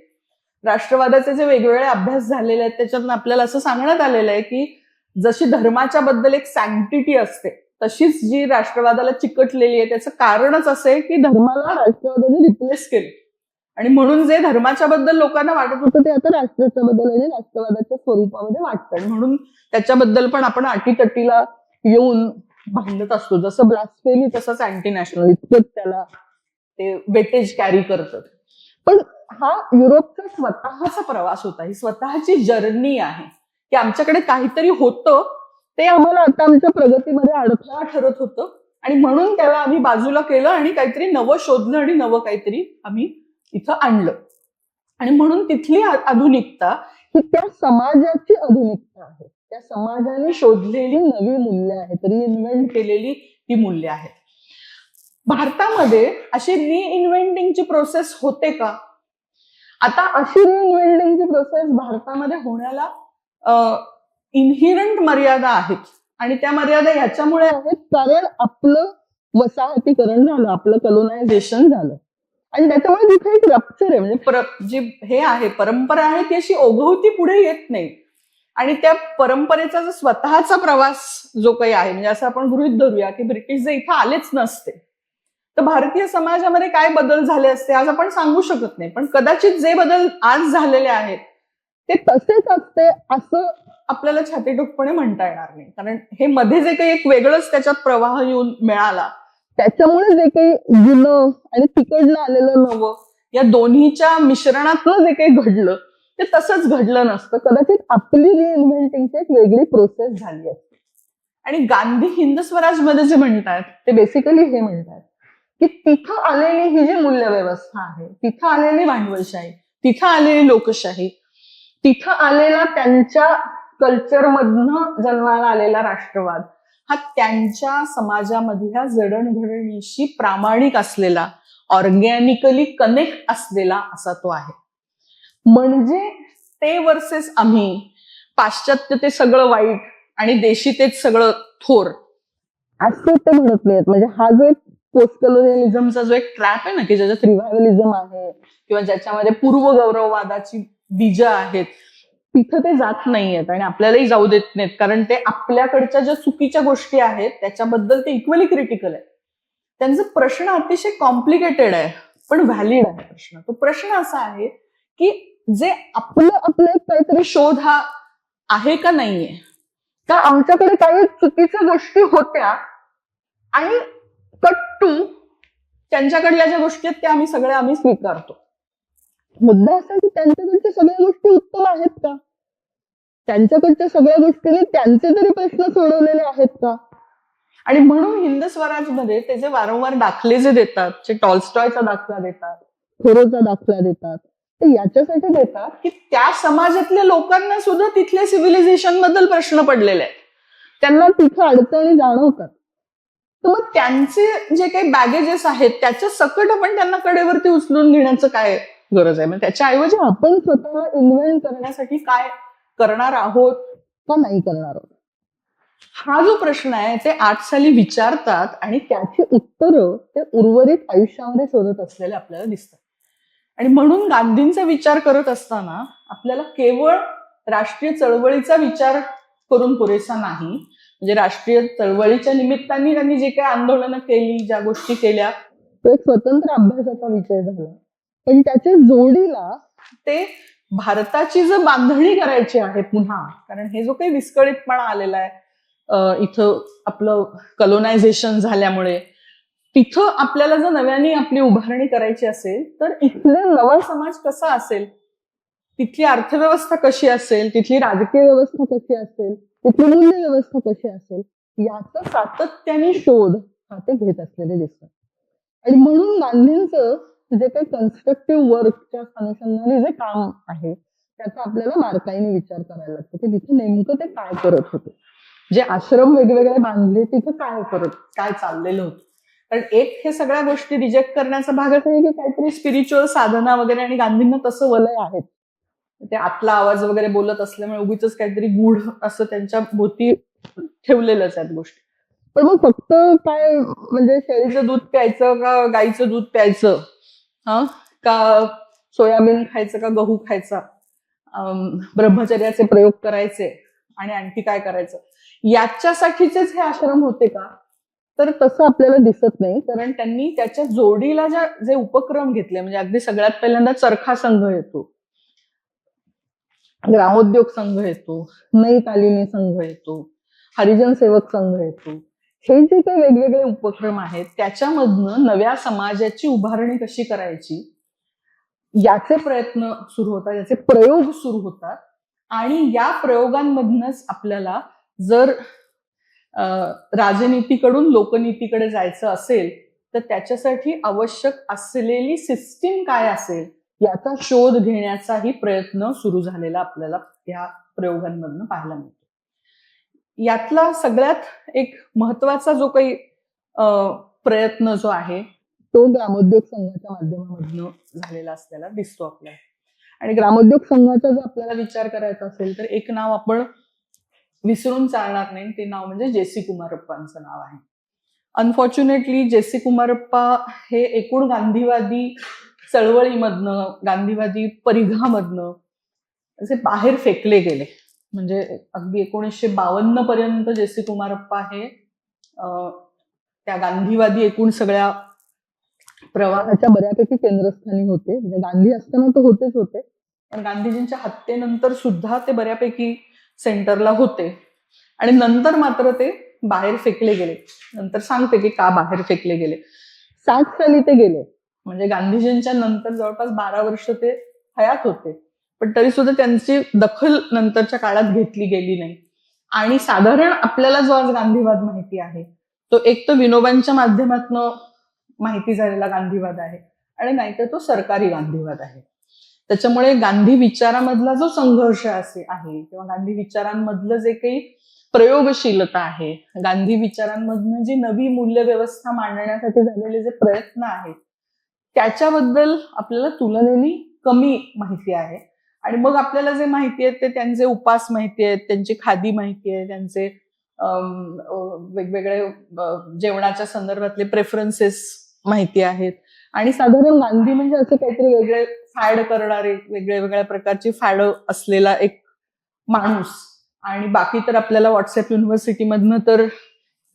राष्ट्रवादाचे जे वेगवेगळे अभ्यास झालेले आहेत त्याच्यातून आपल्याला असं सांगण्यात आलेलं आहे की जशी धर्माच्या बद्दल एक सँक्टिटी असते तशीच जी राष्ट्रवादाला चिकटलेली आहे त्याचं कारणच असं आहे की धर्माला राष्ट्रवादाने रिप्लेस केलं आणि म्हणून जे धर्माच्या बद्दल लोकांना वाटत होतं ते आता राष्ट्राच्या बद्दल आणि राष्ट्रवादाच्या स्वरूपामध्ये वाटतं आणि म्हणून त्याच्याबद्दल पण आपण अटीतटीला येऊन भांडत असतो. जसं ब्लास्फेमी तसंच अँटी नॅशनल, इतकंच त्याला ते वेटेज कॅरी करतात. पण हा युरोपचा स्वतःचा प्रवास होता, ही स्वतःची जर्नी आहे की आमच्याकडे काहीतरी होतं ते आम्हाला आता आमच्या प्रगतीमध्ये अडथळा ठरत होतं आणि म्हणून त्याला आम्ही बाजूला केलं आणि काहीतरी नवं शोधलं आणि नवं काहीतरी आम्ही इथं आणलं आणि म्हणून तिथली आधुनिकता ही त्या समाजाची आधुनिकता आहे. त्या समाजाने शोधलेली नवी मूल्य आहेत, रिइन्व्हेंट केलेली ही मूल्य आहेत. भारतामध्ये अशी रिइन्व्हेंटिंगची प्रोसेस होते का? आता अशी रिइन्व्हेंटिंगची प्रोसेस भारतामध्ये होण्याला इन्हिरंट मर्यादा आहेत आणि त्या मर्यादा ह्याच्यामुळे आहेत कारण आपलं वसाहतीकरण झालं, आपलं कलोनायझेशन झालं आणि त्याच्यामुळे तिथे एक रप्चर आहे. म्हणजे जी हे आहे परंपरा आहे ती अशी ओघवती पुढे येत नाही आणि त्या परंपरेचा जो स्वतःचा प्रवास जो काही आहे, म्हणजे असं आपण गृहीत धरूया की ब्रिटिश जे इथं आलेच नसते तर भारतीय समाजामध्ये काय बदल झाले असते आज आपण सांगू शकत नाही, पण कदाचित जे बदल आज झालेले आहेत ते तसेच असते असं आपल्याला छातीठोकपणे म्हणता येणार नाही. कारण हे मध्ये जे काही एक वेगळंच त्याच्यात प्रवाह येऊन मिळाला त्याच्यामुळे जे काही जुनं आणि तिकडनं आलेलं नवं या दोन्हीच्या मिश्रणातलं जे काही घडलं ते तसंच घडलं नसतं. कदाचित आपली रिइन्व्हेंटिंगची एक वेगळी प्रोसेस झाली असते. आणि गांधी हिंद स्वराजमध्ये जे म्हणतात ते बेसिकली हे म्हणतात की तिथं आलेली ही जी मूल्य व्यवस्था आहे, तिथं आलेली भांडवलशाही, तिथं आलेली लोकशाही, तिथं आलेला त्यांच्या कल्चरमधनं जन्माला आलेला राष्ट्रवाद हा त्यांच्या समाजामधल्या जडणघडणीशी प्रामाणिक असलेला, ऑर्गॅनिकली कनेक्ट असलेला असा तो आहे. म्हणजे ते वर्सेस आम्ही, पाश्चात्य ते सगळं वाईट आणि देशी तेच सगळं थोर असं ते म्हणत नाहीत. म्हणजे हा जो एक पोस्ट कलोनियलिझमचा जो एक ट्रॅप आहे ना की ज्याच्यात रिव्हायवलिझम आहे किंवा ज्याच्यामध्ये पूर्व गौरववादाची बीज आहेत तिथं ते जात नाहीयेत आणि आपल्यालाही जाऊ देत नाहीत. कारण ते आपल्याकडच्या ज्या चुकीच्या गोष्टी आहेत त्याच्याबद्दल ते इक्वली क्रिटिकल आहे. त्यांचा प्रश्न अतिशय कॉम्प्लिकेटेड आहे पण व्हॅलिड आहे प्रश्न. तो प्रश्न असा आहे की जे आपलं काहीतरी शोध हा आहे का नाहीये, का आमच्याकडे काही चुकीच्या गोष्टी होत्या आणि कट टू त्यांच्याकडल्या ज्या गोष्टी आहेत त्या आम्ही स्वीकारतो. मुद्दा असा की त्यांच्याकडच्या सगळ्या गोष्टी उत्तम आहेत का, त्यांच्याकडच्या सगळ्या गोष्टींनी त्यांचे तरी प्रश्न सोडवलेले आहेत का. आणि म्हणून हिंद स्वराजमध्ये ते जे वारंवार दाखले जे देतात, जे टॉल्स्टॉयचा दाखला देतात, थोरोचा दाखला देतात, ते याच्यासाठी देतात की त्या समाजातल्या लोकांना सुद्धा तिथल्या सिव्हिलायझेशन बद्दल प्रश्न पडलेले आहेत, त्यांना तिथे अडचणी जाणवतात. तर मग त्यांचे जे काही बॅगेजेस आहेत त्याच्या सकट आपण त्यांना कडेवरती उचलून घेण्याचं काय गरज आहे. म्हणजे त्याच्याऐवजी आपण स्वतःला इन्व्हेंट करण्यासाठी काय करणार आहोत का नाही करणार आहोत, हा जो प्रश्न आहे ते 8 साली विचारतात आणि त्याची उत्तरं ते उर्वरित आयुष्यामध्ये शोधत असलेले आपल्याला दिसतात. आणि म्हणून गांधींचा विचार करत असताना आपल्याला केवळ राष्ट्रीय चळवळीचा विचार करून पुरेसा नाही. म्हणजे राष्ट्रीय चळवळीच्या निमित्ताने त्यांनी जे काही आंदोलनं केली, ज्या गोष्टी केल्या, तो एक स्वतंत्र अभ्यासाचा विषय झाला. पण त्याच्या जोडीला ते भारताची जर बांधणी करायची आहे पुन्हा, कारण हे जो काही विस्कळीतपणा आलेला आहे इथं आपलं कलोनायझेशन झाल्यामुळे, तिथं आपल्याला जर नव्याने आपली उभारणी करायची असेल तर इथले नवा समाज कसा असेल, तिथली अर्थव्यवस्था कशी असेल, तिथली राजकीय व्यवस्था कशी असेल, तिथली मूल्य व्यवस्था कशी असेल, याचा सातत्याने शोध हा ते घेत असलेले दिसतात. आणि म्हणून गांधींचं जे काही कन्स्ट्रक्टिव्ह वर्कच्या अनुषंगाने जे काम आहे त्याचा आपल्याला बारकाईने विचार करायला लागतो की तिथे नेमकं ते काय करत होते. जे आश्रम वेगवेगळे बांधले तिथे काय चाललेलं होतं. कारण एक हे सगळ्या गोष्टी रिजेक्ट करण्याचा भागच आहे की काहीतरी स्पिरिच्युअल साधना वगैरे, आणि गांधींना तसं वलय आहे. ते आतला आवाज वगैरे बोलत असल्यामुळे उगीच काहीतरी गूढ असं त्यांच्या भोवती ठेवलेलंच आहेत गोष्टी. पण मग फक्त काय म्हणजे शेळीचं दूध प्यायचं का गाईचं दूध प्यायचं, का सोयाबीन खायचं का गहू खायचा, ब्रह्मचर्याचे प्रयोग करायचे आणि आणखी काय करायचं, याच्यासाठीचेच हे आश्रम होते का, तर तसं आपल्याला दिसत नाही. कारण त्यांनी त्याच्या जोडीला जे उपक्रम घेतले, म्हणजे अगदी सगळ्यात पहिल्यांदा चरखा संघ येतो, ग्रामोद्योग संघ येतो, नई तालिमी संघ येतो, हरिजन सेवक संघ येतो, हे जे काही वेगवेगळे उपक्रम आहेत त्याच्यामधनं नव्या समाजाची उभारणी कशी करायची याचे प्रयत्न सुरू होतात, याचे प्रयोग सुरू होतात. आणि या प्रयोगांमधनच आपल्याला जर राजनीतीकडून लोकनीतीकडे जायचं असेल तर त्याच्यासाठी आवश्यक असलेली सिस्टीम काय असेल याचा शोध घेण्याचाही प्रयत्न सुरू झालेला आपल्याला या प्रयोगांमधनं पाहायला मिळतो. यातला सगळ्यात एक महत्वाचा जो काही प्रयत्न जो आहे तो ग्रामोद्योग संघाच्या माध्यमामधनं झालेला असलेला दिसतो आपल्याला. आणि ग्रामोद्योग संघाचा जर आपल्याला विचार करायचा असेल तर एक नाव आपण विसरून चालणार नाही, ते नाव म्हणजे जे.सी. कुमारप्पांचं नाव आहे. Unfortunately JC. कुमारप्पा हे एकूण गांधीवादी चळवळीमधनं, गांधीवादी परिघामधनं असे बाहेर फेकले गेले. म्हणजे अगदी 1952 पर्यंत जे.सी. कुमारप्पा हे त्या गांधीवादी एकूण सगळ्या प्रवाहाच्या बऱ्यापैकी केंद्रस्थानी होते. म्हणजे गांधी असताना तर होते, पण गांधीजींच्या हत्येनंतर सुद्धा ते बऱ्यापैकी सेंटरला होते. आणि नंतर मात्र ते बाहेर फेकले गेले. नंतर सांगते की का बाहेर फेकले गेले. 60 साली ते गेले, म्हणजे गांधीजींच्या नंतर जवळपास 12 वर्ष ते हयात होते, पण तरी सुद्धा त्यांची दखल नंतरच्या काळात घेतली गेली नाही. आणि साधारण आपल्याला जो आज गांधीवाद माहिती आहे तो एक तर विनोबांच्या माध्यमातून माहिती झालेला गांधीवाद आहे, आणि नाहीतर तो सरकारी गांधीवाद आहे. त्याच्यामुळे गांधी विचारामधला जो संघर्ष आहे किंवा गांधी विचारांमधलं जे काही प्रयोगशीलता आहे, गांधी विचारांमधनं जी नवी मूल्य व्यवस्था मांडण्यासाठी झालेले जे प्रयत्न आहेत त्याच्याबद्दल आपल्याला तुलनेने कमी माहिती आहे. आणि मग आपल्याला जे माहिती आहे ते त्यांचे उपास माहिती आहेत, त्यांची खादी माहिती आहे, त्यांचे वेगवेगळे जेवणाच्या संदर्भातले प्रेफरन्सेस माहिती आहेत. आणि साधारण गांधी म्हणजे असं काहीतरी वेगळे फॅड करणारे, वेगळ्या प्रकारची फॅड असलेला एक माणूस. आणि बाकी तर आपल्याला व्हॉट्सअप युनिव्हर्सिटीमधनं तर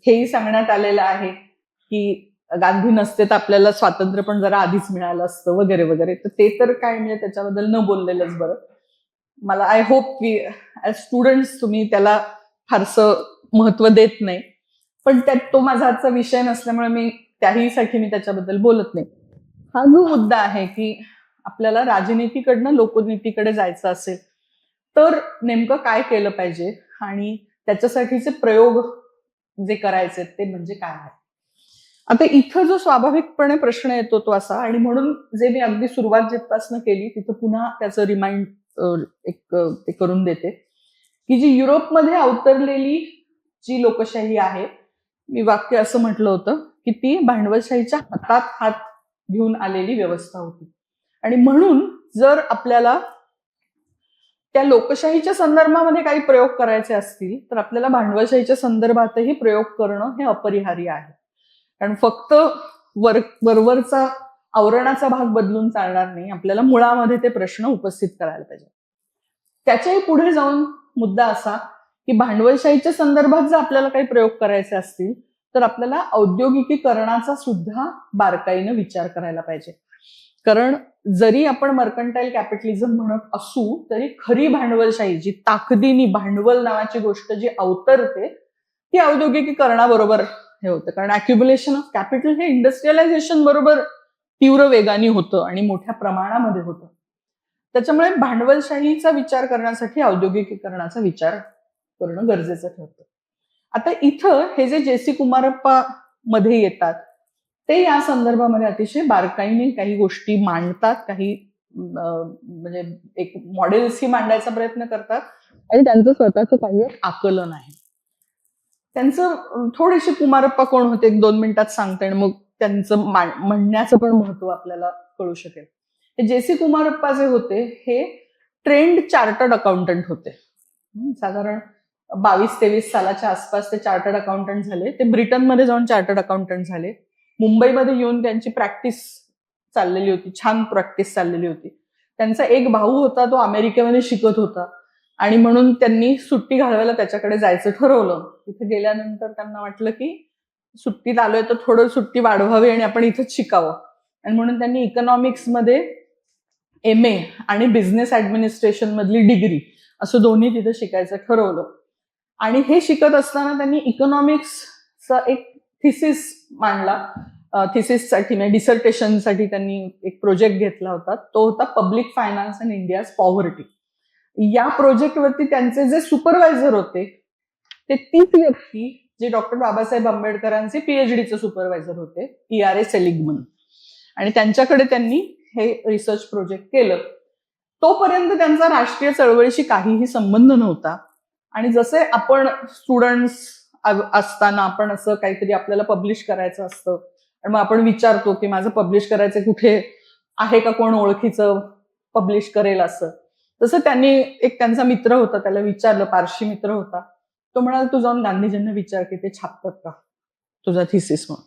हेही सांगण्यात आलेलं आहे की गांधी नसते तर आपल्याला स्वातंत्र्य पण जरा आधीच मिळालं असतं वगैरे वगैरे. तर ते तर काय म्हणजे त्याच्याबद्दल न बोललेलंच बरं. मला आय होप की ऍज स्टुडंट्स तुम्ही त्याला फारसं महत्व देत नाही, पण त्यात तो माझा आजचा विषय नसल्यामुळे मी त्याहीसाठी मी त्याच्याबद्दल बोलत नाही. हा जो मुद्दा आहे की आपल्याला राजनीतीकडनं लोकनीतीकडे जायचं असेल तर नेमकं काय केलं पाहिजे आणि त्याच्यासाठीचे प्रयोग जे करायचे ते म्हणजे काय आहे. आता इथं जो स्वाभाविकपणे प्रश्न येतो तो असा, आणि म्हणून जे मी अगदी सुरुवात जिथपासून केली तिथं पुन्हा त्याचं रिमाइंड ते करून देते की जी युरोपमध्ये अवतरलेली जी लोकशाही आहे, मी वाक्य असं म्हटलं होतं की ती भांडवलशाहीच्या हातात हात घेऊन आलेली व्यवस्था होती. आणि म्हणून जर आपल्याला त्या लोकशाहीच्या संदर्भामध्ये काही प्रयोग करायचे असतील तर आपल्याला भांडवलशाहीच्या संदर्भातही प्रयोग करणं हे अपरिहार्य आहे. कारण फक्त वरवरचा आवरणाचा भाग बदलून चालणार नाही, आपल्याला मुळामध्ये ते प्रश्न उपस्थित करायला पाहिजे. त्याच्याही पुढे जाऊन मुद्दा असा की भांडवलशाहीच्या संदर्भात जर आपल्याला काही प्रयोग करायचे असतील तर आपल्याला औद्योगिकीकरणाचा सुद्धा बारकाईनं विचार करायला पाहिजे. कारण जरी आपण मर्कंटाईल कॅपिटलिझम म्हणत असू तरी खरी भांडवलशाही, जी ताकदीनी भांडवल नावाची गोष्ट जी अवतरते ती औद्योगिकीकरणाबरोबर हे होतं. कारण अक्युम्युलेशन ऑफ कॅपिटल हे इंडस्ट्रियलायझेशन बरोबर तीव्र वेगाने होतं आणि मोठ्या प्रमाणामध्ये होतं. त्याच्यामुळे भांडवलशाहीचा विचार करण्यासाठी औद्योगिकीकरणाचा विचार करणं गरजेचं ठरतं. आता इथं हे जे जे.सी. कुमारप्पा मध्ये येतात ते या संदर्भामध्ये अतिशय बारकाईने काही गोष्टी मांडतात, काही म्हणजे एक मॉडेल्सही मांडायचा प्रयत्न करतात आणि त्यांचं स्वतःचं काही एक आकलन आहे. त्यांचं थोडेसे कुमारप्पा कोण होते 1-2 मिनिटात सांगते आणि मग त्यांचं म्हणण्याचं पण महत्व आपल्याला कळू शकेल. हे जे.सी. कुमारप्पा जे होते हे ट्रेंड चार्टर्ड अकाउंटंट होते. साधारण 22-23 सालाच्या आसपास ते चार्टर्ड अकाउंटंट झाले. ते ब्रिटनमध्ये जाऊन चार्टर्ड अकाउंटंट झाले. मुंबईमध्ये येऊन त्यांची प्रॅक्टिस चाललेली होती, छान प्रॅक्टिस चाललेली होती. त्यांचा एक भाऊ होता, तो अमेरिकेमध्ये शिकत होता आणि म्हणून त्यांनी सुट्टी घालवायला त्याच्याकडे जायचं ठरवलं. तिथे गेल्यानंतर त्यांना वाटलं की सुट्टीत आलोय तर थोडं सुट्टी वाढवावी आणि आपण इथंच शिकावं, आणि म्हणून त्यांनी इकॉनॉमिक्समध्ये MA आणि बिझनेस ऍडमिनिस्ट्रेशन मधली डिग्री असं दोन्ही तिथं शिकायचं ठरवलं. आणि हे शिकत असताना त्यांनी इकॉनॉमिक्सचा एक थिसिस मांडला. थिसिससाठी म्हणजे डिसर्टेशनसाठी त्यांनी एक प्रोजेक्ट घेतला होता. तो होता public finance and India's poverty. या प्रोजेक्टवरती त्यांचे जे सुपरवायझर होते ते तीच व्यक्ती जे डॉक्टर बाबासाहेब आंबेडकरांचे PhDचे सुपरवायझर होते, E.R.A. सेलिग्मन. आणि त्यांच्याकडे त्यांनी हे रिसर्च प्रोजेक्ट केलं. तोपर्यंत त्यांचा राष्ट्रीय चळवळीशी काहीही संबंध नव्हता. आणि जसे आपण स्टुडंट्स असताना आपण असं काहीतरी आपल्याला पब्लिश करायचं असतं आणि मग आपण विचारतो की माझं पब्लिश करायचं कुठे आहे का कोण ओळखीचं पब्लिश करेल असं. तसं त्यांनी एक त्यांचा मित्र होता, त्याला विचारलं, पारशी मित्र होता, तो म्हणाला तू जाऊन गांधीजींना विचार की ते छापतात का तुझा थिसिस म्हणून.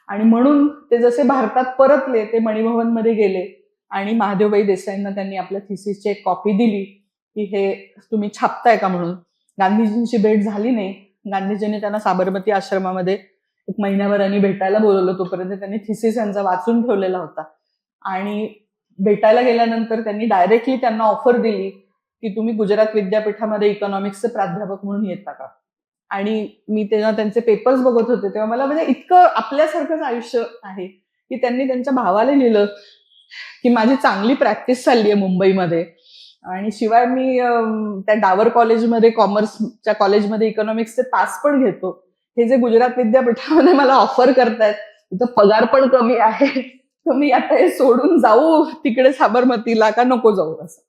आणि म्हणून ते जसे भारतात परतले ते मणिभवनमध्ये गेले आणि महादेवबाई देसाईंना त्यांनी आपल्या थिसिसची एक कॉपी दिली की हे तुम्ही छापताय का म्हणून. गांधीजींची भेट झाली नाही. गांधीजींनी त्यांना साबरमती आश्रमामध्ये एक महिन्याभराने भेटायला बोलवलं. तोपर्यंत त्यांनी थिसिस यांचा वाचून ठेवलेला होता आणि भेटायला गेल्यानंतर त्यांनी डायरेक्टली त्यांना ऑफर दिली की तुम्ही गुजरात विद्यापीठामध्ये इकॉनॉमिक्सचे प्राध्यापक म्हणून येता का. आणि मी तेव्हा त्यांचे पेपर्स बघत होते तेव्हा मला म्हणजे इतकं आपल्यासारखंच आयुष्य आहे की त्यांनी त्यांच्या भावाला लिहिलं की माझी चांगली प्रॅक्टिस चालली आहे मुंबईमध्ये आणि शिवाय मी त्या डावर कॉलेजमध्ये कॉमर्सच्या कॉलेजमध्ये इकॉनॉमिक्सचे तास पण घेतो. हे जे गुजरात विद्यापीठामध्ये मला ऑफर करतायत तिथं पगार पण कमी आहे, तर मी आता हे सोडून जाऊ तिकडे साबरमतीला का नको जाऊ असं.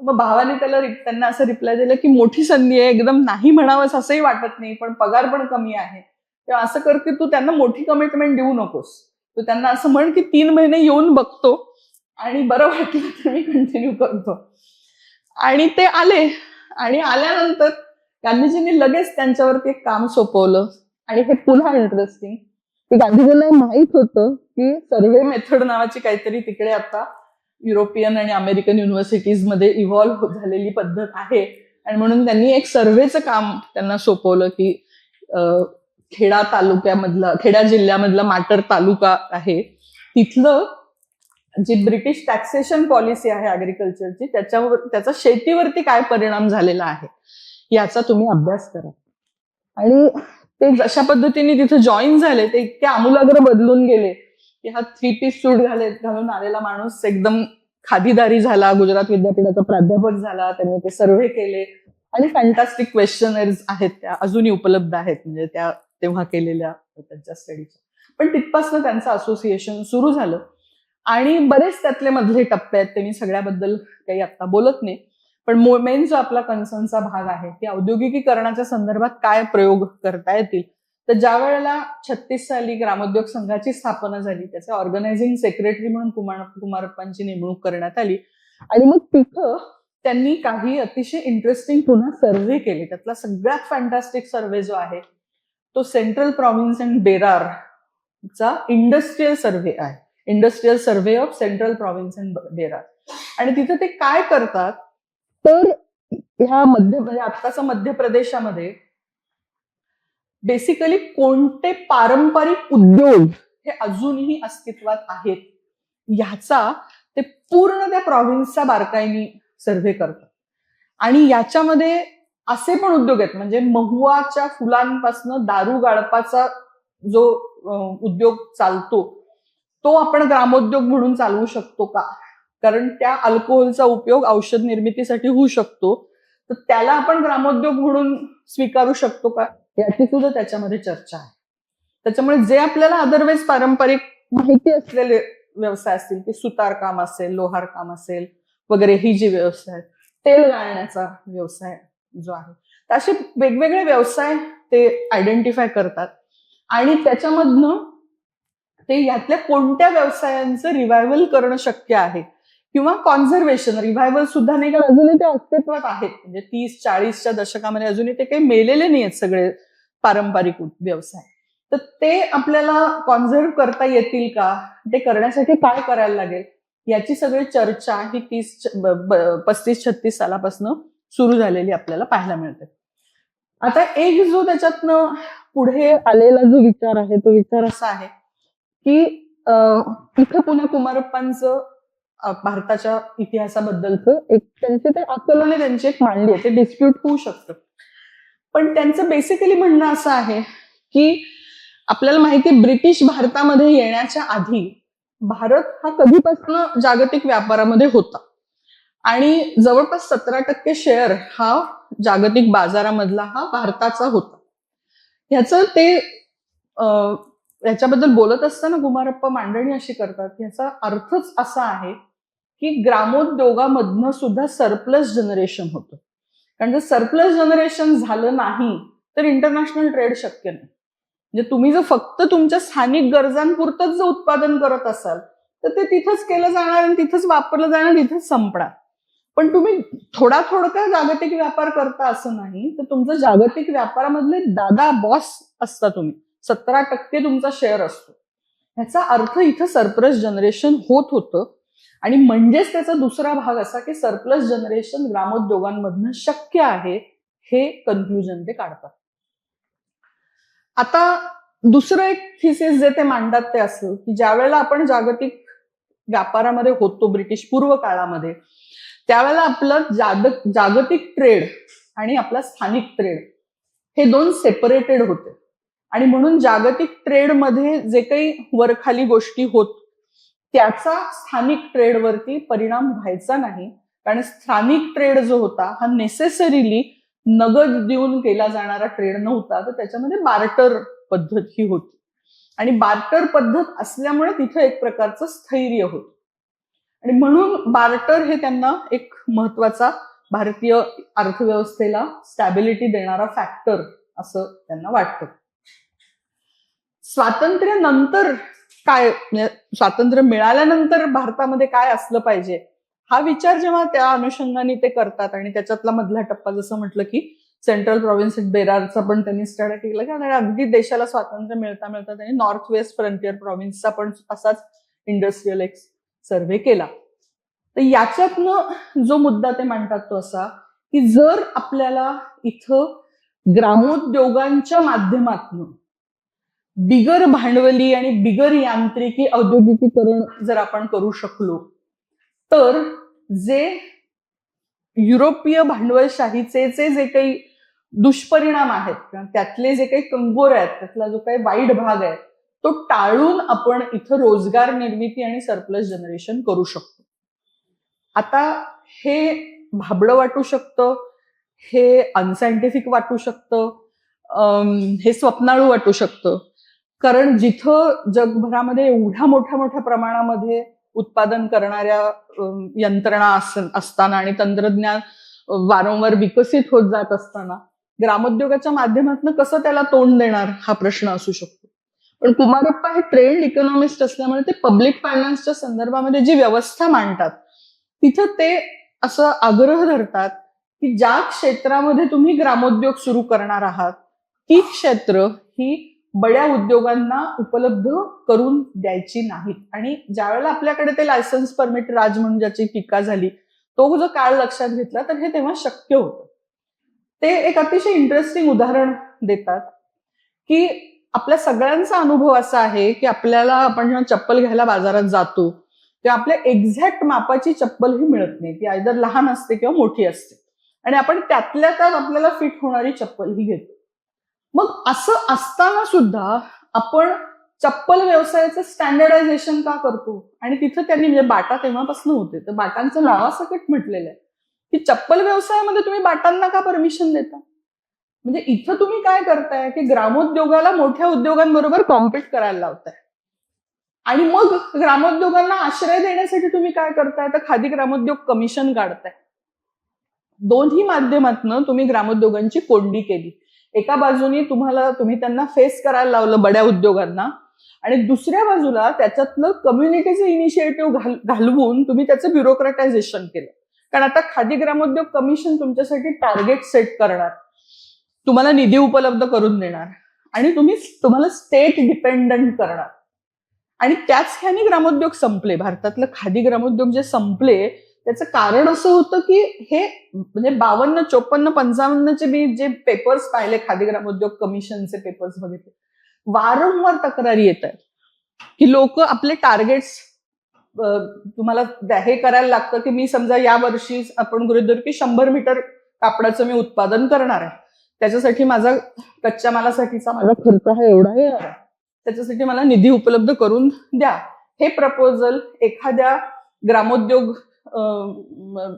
मग भावाने त्यांना असं रिप्लाय दिलं की मोठी संधी आहे, एकदम नाही म्हणावंच असंही वाटत नाही, पण पगार पण कमी आहे, तेव्हा असं कर की तू त्यांना मोठी कमिटमेंट देऊ नकोस. तू त्यांना असं म्हण की 3 महिने येऊन बघतो आणि बरं वाटलं तर मी कंटिन्यू करतो. आणि ते आले आणि आल्यानंतर गांधीजींनी लगेच त्यांच्यावरती एक काम सोपवलं. आणि हे पुन्हा इंटरेस्टिंग की गांधीजींना माहित होतं की सर्व्हे मेथड नावाची काहीतरी तिकडे आता युरोपियन आणि अमेरिकन युनिव्हर्सिटीजमध्ये इव्हॉल्व्ह झालेली पद्धत आहे आणि म्हणून त्यांनी एक सर्व्हेचं काम त्यांना सोपवलं की खेडा जिल्ह्यामधला माटर तालुका आहे तिथलं जी ब्रिटिश टॅक्सेशन पॉलिसी आहे अग्रिकल्चरची त्याचा शेतीवरती काय परिणाम झालेला आहे याचा तुम्ही अभ्यास करा. आणि ते जशा पद्धतीने तिथे जॉईन झाले ते इतके आमूलाग्र बदलून गेले की हा 3 पीस सूट घालून आलेला माणूस एकदम खादीदारी झाला, गुजरात विद्यापीठाचा प्राध्यापक झाला. त्यांनी ते सर्व्हे केले आणि फॅन्टास्टिक क्वेश्चनर्स आहेत त्या अजूनही उपलब्ध आहेत म्हणजे त्या तेव्हा केलेल्या त्यांच्या स्टडीच्या. पण तिथपासून त्यांचं असोसिएशन सुरू झालं आणि बरेच त्यातले मधले टप्पे आहेत, ते मी सगळ्याबद्दल काही आता बोलत नाही. पण मेन जो आपला कन्सर्नचा भाग आहे की औद्योगिकीकरणाच्या संदर्भात काय प्रयोग करता येतील. तर ज्या वेळेला 36 साली ग्रामोद्योग संघाची स्थापना झाली त्याचे ऑर्गनायझिंग सेक्रेटरी म्हणून कुमारप्पांची नेमणूक करण्यात आली आणि मग तिथं त्यांनी काही अतिशय इंटरेस्टिंग पुन्हा सर्व्हे केले. त्यातला सगळ्यात फॅन्टास्टिक सर्व्हे जो आहे तो सेंट्रल प्रॉव्हिन्स अँड बेरारचा इंडस्ट्रियल सर्व्हे आहे. Industrial survey of Central Province and Berar. आणि तिथे ते काय करतात तर ह्या म्हणजे आत्ताचा मध्य प्रदेशामध्ये बेसिकली कोणते पारंपरिक उद्योग हे अजूनही अस्तित्वात आहेत ह्याचा ते पूर्ण त्या प्रॉव्हिन्सचा बारकाईने सर्व्हे करतात. आणि याच्यामध्ये असे पण उद्योग आहेत म्हणजे महुआच्या फुलांपासून दारू गाळपाचा जो उद्योग चालतो तो आपण ग्रामोद्योग म्हणून चालवू शकतो का, कारण त्या अल्कोहोलचा उपयोग औषध निर्मितीसाठी होऊ शकतो, तर त्याला आपण ग्रामोद्योग म्हणून स्वीकारू शकतो का याची सुद्धा त्याच्यामध्ये चर्चा आहे. त्याच्यामुळे जे आपल्याला अदरवाईज पारंपरिक माहिती असलेले व्यवसाय असतील की सुतारकाम असेल, लोहार काम असेल वगैरे, ही जी व्यवसाय, तेल गाळण्याचा व्यवसाय जो आहे, तर असे वेगवेगळे व्यवसाय ते आयडेंटिफाय करतात आणि त्याच्यामधनं ते यातल्या कोणत्या व्यवसायांचं रिव्हायवल करणं शक्य आहे किंवा कॉन्झर्वेशन, रिव्हायवल सुद्धा नाही कारण अजूनही ते अस्तित्वात आहेत. म्हणजे 30-40च्या दशकामध्ये अजूनही ते काही मेलेले नाही आहेत सगळे पारंपरिक व्यवसाय. तर ते आपल्याला कॉन्झर्व करता येतील का, ते करण्यासाठी काय करायला लागेल याची सगळी चर्चा ही 35-36 सालापासून सुरू झालेली आपल्याला पाहायला मिळते. आता एक जो त्याच्यातनं पुढे आलेला जो विचार आहे तो विचार असा आहे की इथं पुन्हा कुमारप्पांचं भारताच्या इतिहासाबद्दलचं एक त्यांचे ते आकलने त्यांची एक मांडली आहे, ते डिस्प्यूट होऊ शकतं. पण त्यांचं बेसिकली म्हणणं असं आहे की आपल्याला माहिती आहे ब्रिटिश भारतामध्ये येण्याच्या आधी भारत हा कधीपासून जागतिक व्यापारामध्ये होता आणि जवळपास 17% शेअर हा जागतिक बाजारामधला हा भारताचा होता. ह्याचं ते याच्याबद्दल बोलत असताना कुमारप्पा मांडणी अशी करतात, याचा अर्थच असा आहे की ग्रामोद्योगामधनं सुद्धा सरप्लस जनरेशन होतं. कारण जर सरप्लस जनरेशन झालं नाही तर इंटरनॅशनल ट्रेड शक्य नाही. म्हणजे तुम्ही जर फक्त तुमच्या स्थानिक गरजांपुरतच जर उत्पादन करत असाल तर ते तिथंच केलं जाणार आणि तिथंच वापरलं जाणार, तिथंच संपणार. पण तुम्ही थोडका जागतिक व्यापार करता असं नाही, तर तुमचं जागतिक व्यापारामधले दादा बॉस असता तुम्ही. 17% तुमचा शेअर असतो. ह्याचा अर्थ इथं सरप्लस जनरेशन होत होतं. आणि म्हणजेच त्याचा दुसरा भाग असा की सरप्लस जनरेशन ग्रामोद्योगांमधनं शक्य आहे, हे कन्क्लुजन ते काढतात. आता दुसरं एक थिसिस जे ते मांडतात ते असं की ज्या वेळेला आपण जागतिक व्यापारामध्ये होतो ब्रिटिश पूर्व काळामध्ये, त्यावेळेला आपलं जागतिक ट्रेड आणि आपला स्थानिक ट्रेड हे दोन सेपरेटेड होते. आणि म्हणून जागतिक ट्रेडमध्ये जे काही वरखाली गोष्टी होत त्याचा स्थानिक ट्रेडवरती परिणाम व्हायचा नाही. कारण स्थानिक ट्रेड जो होता हा नेसेसरीली नगद देऊन केला जाणारा ट्रेड नव्हता, तर त्याच्यामध्ये बार्टर पद्धत ही होती. आणि बार्टर पद्धत असल्यामुळे तिथं एक प्रकारचं स्थैर्य होतं. आणि म्हणून बार्टर हे त्यांना एक महत्वाचा भारतीय अर्थव्यवस्थेला स्टॅबिलिटी देणारा फॅक्टर असं त्यांना वाटतं. स्वातंत्र्यानंतर काय, स्वातंत्र्य मिळाल्यानंतर भारतामध्ये काय असलं पाहिजे हा विचार जेव्हा त्या अनुषंगाने ते करतात आणि त्याच्यातला मधला टप्पा जसं म्हटलं की सेंट्रल प्रोव्हिन्स बेरारचा पण त्यांनी स्टडी केला की अगदी देशाला स्वातंत्र्य मिळता मिळता त्यांनी नॉर्थ वेस्ट फ्रंटियर प्रोव्हिन्सचा पण असाच इंडस्ट्रियल एक सर्व्हे केला. तर याच्यातनं जो मुद्दा ते मांडतात तो असा की जर आपल्याला इथं ग्रामोद्योगांच्या माध्यमातून बिगर भांडवली आणि बिगर यांत्रिकी औद्योगिकीकरण जर आपण करू शकलो, तर जे युरोपीय भांडवलशाहीचे जे काही दुष्परिणाम आहेत किंवा त्यातले जे काही कंगोर आहेत, त्यातला जो काही वाईट भाग आहे तो टाळून आपण इथं रोजगार निर्मिती आणि सरप्लस जनरेशन करू शकतो. आता हे भाबडं वाटू शकतं, हे अनसायंटिफिक वाटू शकतं, हे स्वप्नाळू वाटू शकतं. कारण जिथं जगभरामध्ये एवढ्या मोठ्या प्रमाणामध्ये उत्पादन करणाऱ्या यंत्रणा असताना आणि तंत्रज्ञान वारंवार विकसित होत जात असताना ग्रामोद्योगाच्या माध्यमातून कसं त्याला तोंड देणार हा प्रश्न असू शकतो. पण कुमारप्पा हे ट्रेंड इकॉनॉमिस्ट असल्यामुळे ते पब्लिक फायनान्सच्या संदर्भामध्ये जी व्यवस्था मांडतात तिथं ते असं आग्रह धरतात की ज्या क्षेत्रामध्ये तुम्ही ग्रामोद्योग सुरू करणार आहात ती क्षेत्र ही बड्या उद्योगांना उपलब्ध करून द्यायची नाहीत. आणि ज्यावेळेला आपल्याकडे ते लायसन्स परमिट राज म्हणून ज्याची टीका झाली तो जो काळ लक्षात घेतला तर हे तेव्हा शक्य होतं. ते एक अतिशय इंटरेस्टिंग उदाहरण देतात की आपल्या सगळ्यांचा अनुभव असा आहे की आपल्याला आपण जेव्हा चप्पल घ्यायला बाजारात जातो तेव्हा आपल्या एक्झॅक्ट मापाची चप्पल ही मिळत नाही, ती आयदर लहान असते किंवा मोठी असते आणि आपण त्यातल्या त्यात आपल्याला फिट होणारी चप्पल ही घेतो. मग असं असताना सुद्धा आपण चप्पल व्यवसायाचं स्टँडर्डायझेशन का करतो? आणि तिथं त्यांनी म्हणजे बाटा तेव्हापासून होते तर बाटांचं नावासकट म्हटलेलं आहे की चप्पल व्यवसायामध्ये तुम्ही बाटांना का परमिशन देता? म्हणजे इथं तुम्ही काय करताय की ग्रामोद्योगाला मोठ्या उद्योगांबरोबर कॉम्पिट करायला लावताय. आणि मग ग्रामोद्योगांना आश्रय देण्यासाठी तुम्ही काय करताय तर खादी ग्रामोद्योग कमिशन काढताय. दोन्ही माध्यमातून तुम्ही ग्रामोद्योगांची कोंडी केली. एका बाजूनी तुम्ही त्यांना फेस करायला लावलं बड्या उद्योगांना आणि दुसऱ्या बाजूला त्याच्यातलं कम्युनिटीचं इनिशिएटिव्ह घालवून तुम्ही त्याचं ब्युरोक्रटायझेशन केलं. कारण आता खादी ग्रामोद्योग कमिशन तुमच्यासाठी टार्गेट सेट करणार, तुम्हाला निधी उपलब्ध करून देणार आणि तुम्हाला स्टेट डिपेंडंट करणार. आणि त्याच ह्याने ग्रामोद्योग संपले. भारतातलं खादी ग्रामोद्योग जे संपले त्याचं कारण असं होतं की हे म्हणजे 52, 54, 55चे मी जे पेपर्स पाहिले खादी ग्रामोद्योग कमिशनचे पेपर्स बघितले, वारंवार तक्रारी येत आहेत की लोक आपले टार्गेट्स तुम्हाला हे करायला लागतं की मी समजा या वर्षी आपण गृहीत धरू की 100 मीटर कापडाचं मी उत्पादन करणार आहे, त्याच्यासाठी माझा कच्च्या मालासाठीचा माझा खर्च हा एवढा येणार आहे, त्याच्यासाठी मला निधी उपलब्ध करून द्या. हे प्रपोजल एखाद्या ग्रामोद्योग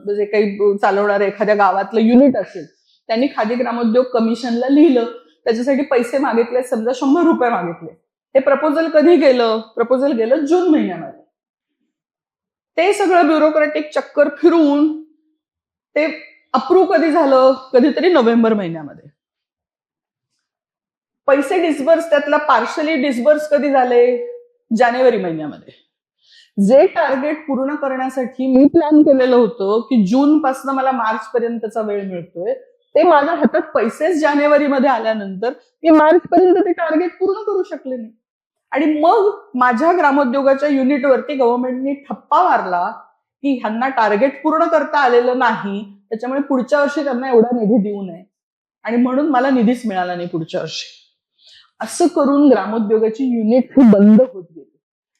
जे काही चालवणारं एखाद्या गावातलं युनिट असेल त्यांनी खादी ग्रामोद्योग कमिशनला लिहिलं, त्याच्यासाठी पैसे मागितले, समजा 100 रुपये मागितले. हे प्रपोजल कधी गेलं? प्रपोजल गेलं जून महिन्यामध्ये. ते सगळं ब्युरोक्रॅटिक चक्कर फिरवून ते अप्रूव्ह कधी झालं? कधीतरी नोव्हेंबर महिन्यामध्ये. पैसे डिस्बर्स त्यातला पार्शली डिस्बर्स कधी झाले? जानेवारी महिन्यामध्ये. जे टार्गेट पूर्ण करण्यासाठी मी प्लॅन केलेलं होतं की जून पासून मला मार्च पर्यंतचा वेळ मिळतोय, ते माझ्या हातात पैसेच जानेवारीमध्ये आल्यानंतर मी मार्च पर्यंत ते टार्गेट पूर्ण करू शकले नाही. आणि मग माझ्या ग्रामोद्योगाच्या युनिटवरती गव्हर्नमेंटनी ठप्पा मारला की ह्यांना टार्गेट पूर्ण करता आलेलं नाही, त्याच्यामुळे पुढच्या वर्षी त्यांना एवढा निधी देऊ नये, आणि म्हणून मला निधीच मिळाला नाही पुढच्या वर्षी. असं करून ग्रामोद्योगाची युनिट ही बंद होत गेली.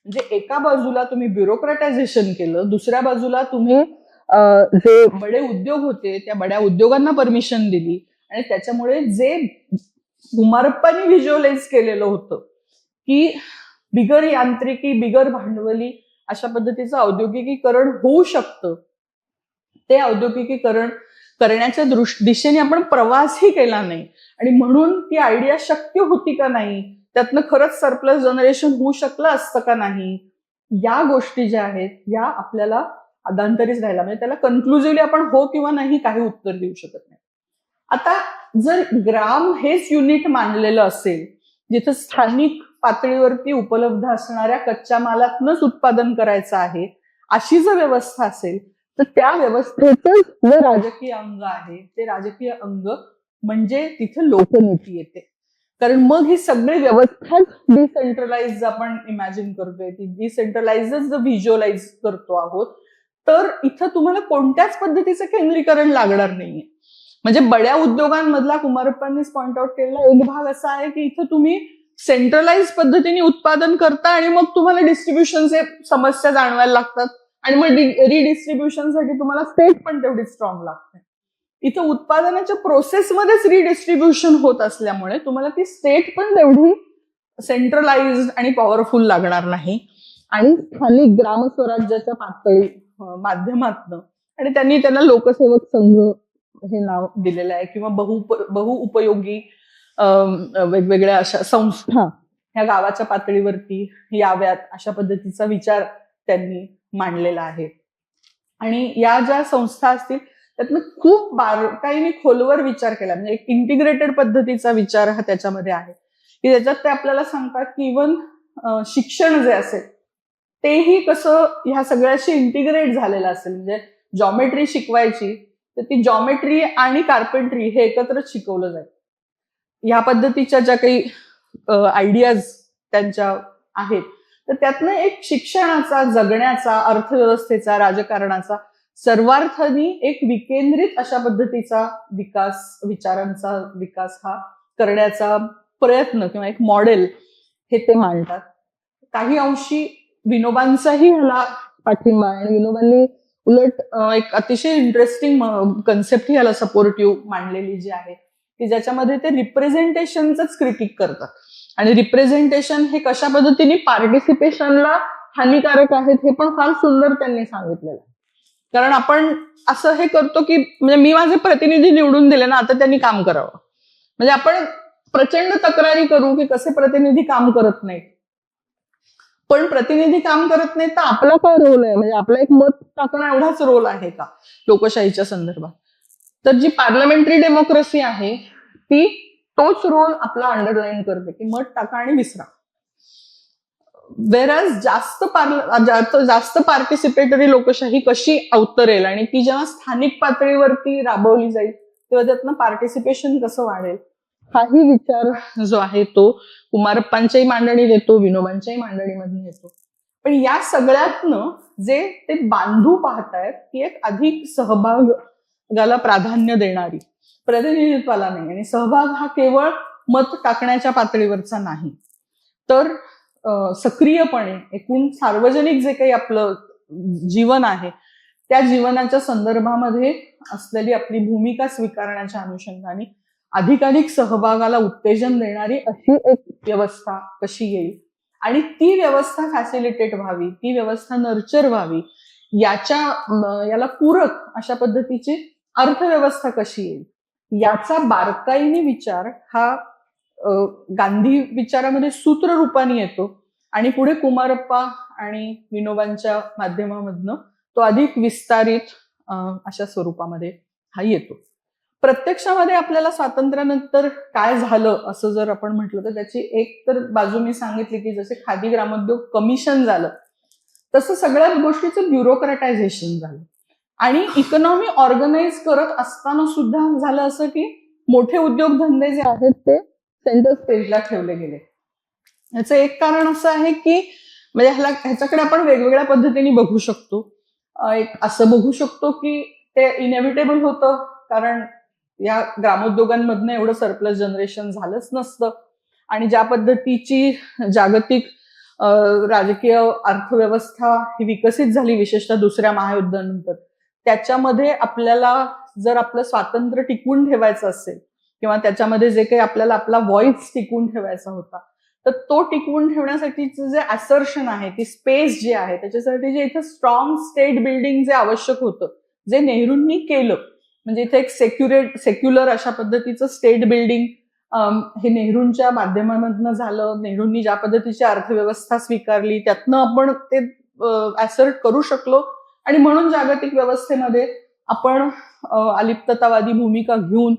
म्हणजे एका बाजूला तुम्ही ब्युरोक्रॅटायझेशन केलं, दुसऱ्या बाजूला तुम्ही जे बडे उद्योग होते त्या बड्या उद्योगांना परमिशन दिली, आणि त्याच्यामुळे जे कुमारप्पांनी व्हिज्युअलाइज केलेलं होतं की बिगर यांत्रिकी, बिगर भांडवली अशा पद्धतीचं औद्योगिकीकरण होऊ शकतं, ते औद्योगिकीकरण करण्याच्या दिशेने आपण प्रवासही केला नाही. आणि म्हणून ती आयडिया शक्य होती का नाही, त्यातनं खरंच सरप्लस जनरेशन होऊ शकलं असतं का नाही, या गोष्टी ज्या आहेत या आपल्याला अदांतरीच राहिला. म्हणजे त्याला कन्क्लुझिव्हली आपण हो किंवा नाही काही उत्तर देऊ शकत नाही. आता जर ग्राम हेच युनिट मांडलेलं असेल जिथं स्थानिक पातळीवरती उपलब्ध असणाऱ्या कच्च्या मालातनच उत्पादन करायचं आहे, अशी जर व्यवस्था असेल, तर त्या व्यवस्थेचं जे राजकीय अंग आहे ते राजकीय अंग म्हणजे तिथे लोकनीती येते. कारण मग ही सगळी व्यवस्था डिसेंट्रलाइज आपण इमॅजिन करतोय, ती डिसेंट्रलाइजच जर व्हिज्युअलाइज करतो आहोत, तर इथं तुम्हाला कोणत्याच पद्धतीचं केंद्रीकरण लागणार नाहीये. म्हणजे बड्या उद्योगांमधला कुमारप्पांनीच पॉइंट आउट केलेला एक भाग असा आहे की इथं तुम्ही सेंट्रलाइज पद्धतीने उत्पादन करता आणि मग तुम्हाला डिस्ट्रीब्युशनचे समस्या जाणवायला लागतात, आणि मग रिडिस्ट्रीब्युशनसाठी तुम्हाला स्टेट पण तेवढी स्ट्रॉंग लागते. इथं उत्पादनाच्या प्रोसेसमध्येच रिडिस्ट्रीब्युशन होत असल्यामुळे तुम्हाला ती स्टेट पण तेवढी सेंट्रलाइज आणि पॉवरफुल लागणार नाही. आणि स्थानिक ग्रामस्वराज्याच्या पातळी माध्यमातनं, आणि त्यांनी त्यांना लोकसेवक संघ हे नाव दिलेलं आहे, किंवा बहुउपयोगी वेगवेगळ्या अशा संस्था ह्या गावाच्या पातळीवरती याव्यात, अशा पद्धतीचा विचार त्यांनी मांडलेला आहे. आणि या ज्या संस्था असतील त्यातनं खूप बारकाईने खोलवर विचार केला, म्हणजे एक इंटिग्रेटेड पद्धतीचा विचार हा त्याच्यामध्ये आहे की त्याच्यात ते आपल्याला सांगतात की इव्हन शिक्षण जे असेल तेही कसं ह्या सगळ्याशी इंटिग्रेट झालेलं असेल. म्हणजे जॉमेट्री शिकवायची तर ती जॉमेट्री आणि कार्पेंट्री हे एकत्रच शिकवलं जाईल. ह्या पद्धतीच्या ज्या काही आयडियाज त्यांच्या आहेत, तर त्यातनं एक शिक्षणाचा, जगण्याचा, अर्थव्यवस्थेचा, राजकारणाचा सर्वार्थाने एक विकेंद्रित अशा पद्धतीचा विकास, विचारांचा विकास हा करण्याचा प्रयत्न किंवा एक मॉडेल हे ते मांडतात. काही अंशी विनोबांचाही ह्याला पाठिंबा आहे, आणि विनोबांनी उलट एक अतिशय इंटरेस्टिंग कन्सेप्ट ह्याला सपोर्टिव्ह मांडलेली जी आहे की ज्याच्यामध्ये ते रिप्रेझेंटेशनच क्रिटिक करतात. आणि रिप्रेझेंटेशन हे कशा पद्धतीने पार्टिसिपेशनला हानिकारक आहेत हे पण फार सुंदर त्यांनी सांगितलेलं आहे. कारण आपण असं हे करतो की म्हणजे मी माझे प्रतिनिधी निवडून दिले ना, आता त्यांनी काम करावं. म्हणजे आपण प्रचंड तक्रारी करू की कसे प्रतिनिधी काम करत नाहीत, पण प्रतिनिधी काम करत नाही तर आपला काय रोल आहे, म्हणजे आपला एक मत टाकणं एवढाच रोल आहे का लोकशाहीच्या संदर्भात. तर जी पार्लमेंटरी डेमोक्रेसी आहे ती तोच रोल आपला अंडरलाईन करते की मत टाका आणि विसरा. वेरॅज जास्त पार्टिसिपेटरी लोकशाही कशी अवतरेल आणि ती जेव्हा स्थानिक पातळीवरती राबवली जाईल तेव्हा त्यातनं पार्टिसिपेशन कसं वाढेल, हाही विचार जो आहे तो कुमारप्पांच्याही मांडणीत येतो, विनोबांच्याही मांडणीमधून येतो. पण या सगळ्यातनं जे ते बांधू पाहतायत की एक अधिक सहभागाला प्राधान्य देणारी, प्रतिनिधित्वाला नाही, आणि सहभाग हा केवळ मत टाकण्याच्या पातळीवरचा नाही, तर सक्रियपणे एकूण सार्वजनिक जे काही आपलं जीवन आहे त्या जीवनाच्या संदर्भामध्ये असलेली आपली भूमिका स्वीकारण्याच्या अनुषंगाने अधिकाधिक सहभागाला उत्तेजन देणारी अशी एक व्यवस्था कशी येईल, आणि ती व्यवस्था फॅसिलिटेट व्हावी, ती व्यवस्था नर्चर व्हावी, याला पूरक अशा पद्धतीची अर्थव्यवस्था कशी येईल, याचा बारकाईने विचार हा गांधी विचारामध्ये सूत्र रूपाने येतो. आणि पुढे कुमारप्पा आणि विनोबांच्या माध्यमामधनं तो अधिक विस्तारित अशा स्वरूपामध्ये हा येतो. प्रत्यक्षामध्ये आपल्याला स्वातंत्र्यानंतर काय झालं असं जर आपण म्हटलं तर त्याची एक तर बाजू मी सांगितली की जसे खादी ग्रामोद्योग कमिशन झालं तसं सगळ्या गोष्टीचं ब्युरोक्रॅटायझेशन झालं. आणि इकॉनॉमी ऑर्गनाईज करत असताना सुद्धा झालं असं की मोठे उद्योगधंदे जे आहेत ते सेंटर स्टेजला ठेवले गेले. याचं एक कारण असं आहे की म्हणजे ह्याच्याकडे आपण वेगवेगळ्या पद्धतीने बघू शकतो. एक असं बघू शकतो की ते इनएव्हिटेबल होतं, कारण या ग्रामोद्योगांमधनं एवढं सरप्लस जनरेशन झालंच नसतं. आणि ज्या पद्धतीची जागतिक राजकीय अर्थव्यवस्था ही विकसित झाली, विशेषतः दुसऱ्या महायुद्धानंतर, त्याच्यामध्ये आपल्याला जर आपलं स्वातंत्र्य टिकवून ठेवायचं असेल किंवा त्याच्यामध्ये जे काही आपल्याला आपला व्हॉइस टिकवून ठेवायचा होता, तर तो टिकवून ठेवण्यासाठीचं जे असर्शन आहे, ती स्पेस जी आहे, त्याच्यासाठी जे इथं स्ट्रॉंग स्टेट बिल्डिंग जे आवश्यक होतं, जे नेहरूंनी केलं, म्हणजे इथे एक सेक्युलर अशा पद्धतीचं स्टेट बिल्डिंग हे नेहरूंच्या माध्यमामधनं झालं. नेहरूंनी ज्या पद्धतीची अर्थव्यवस्था स्वीकारली त्यातनं आपण ते असर्ट करू शकलो आणि म्हणून जागतिक व्यवस्थेमध्ये आपण अलिप्ततावादी भूमिका घेऊन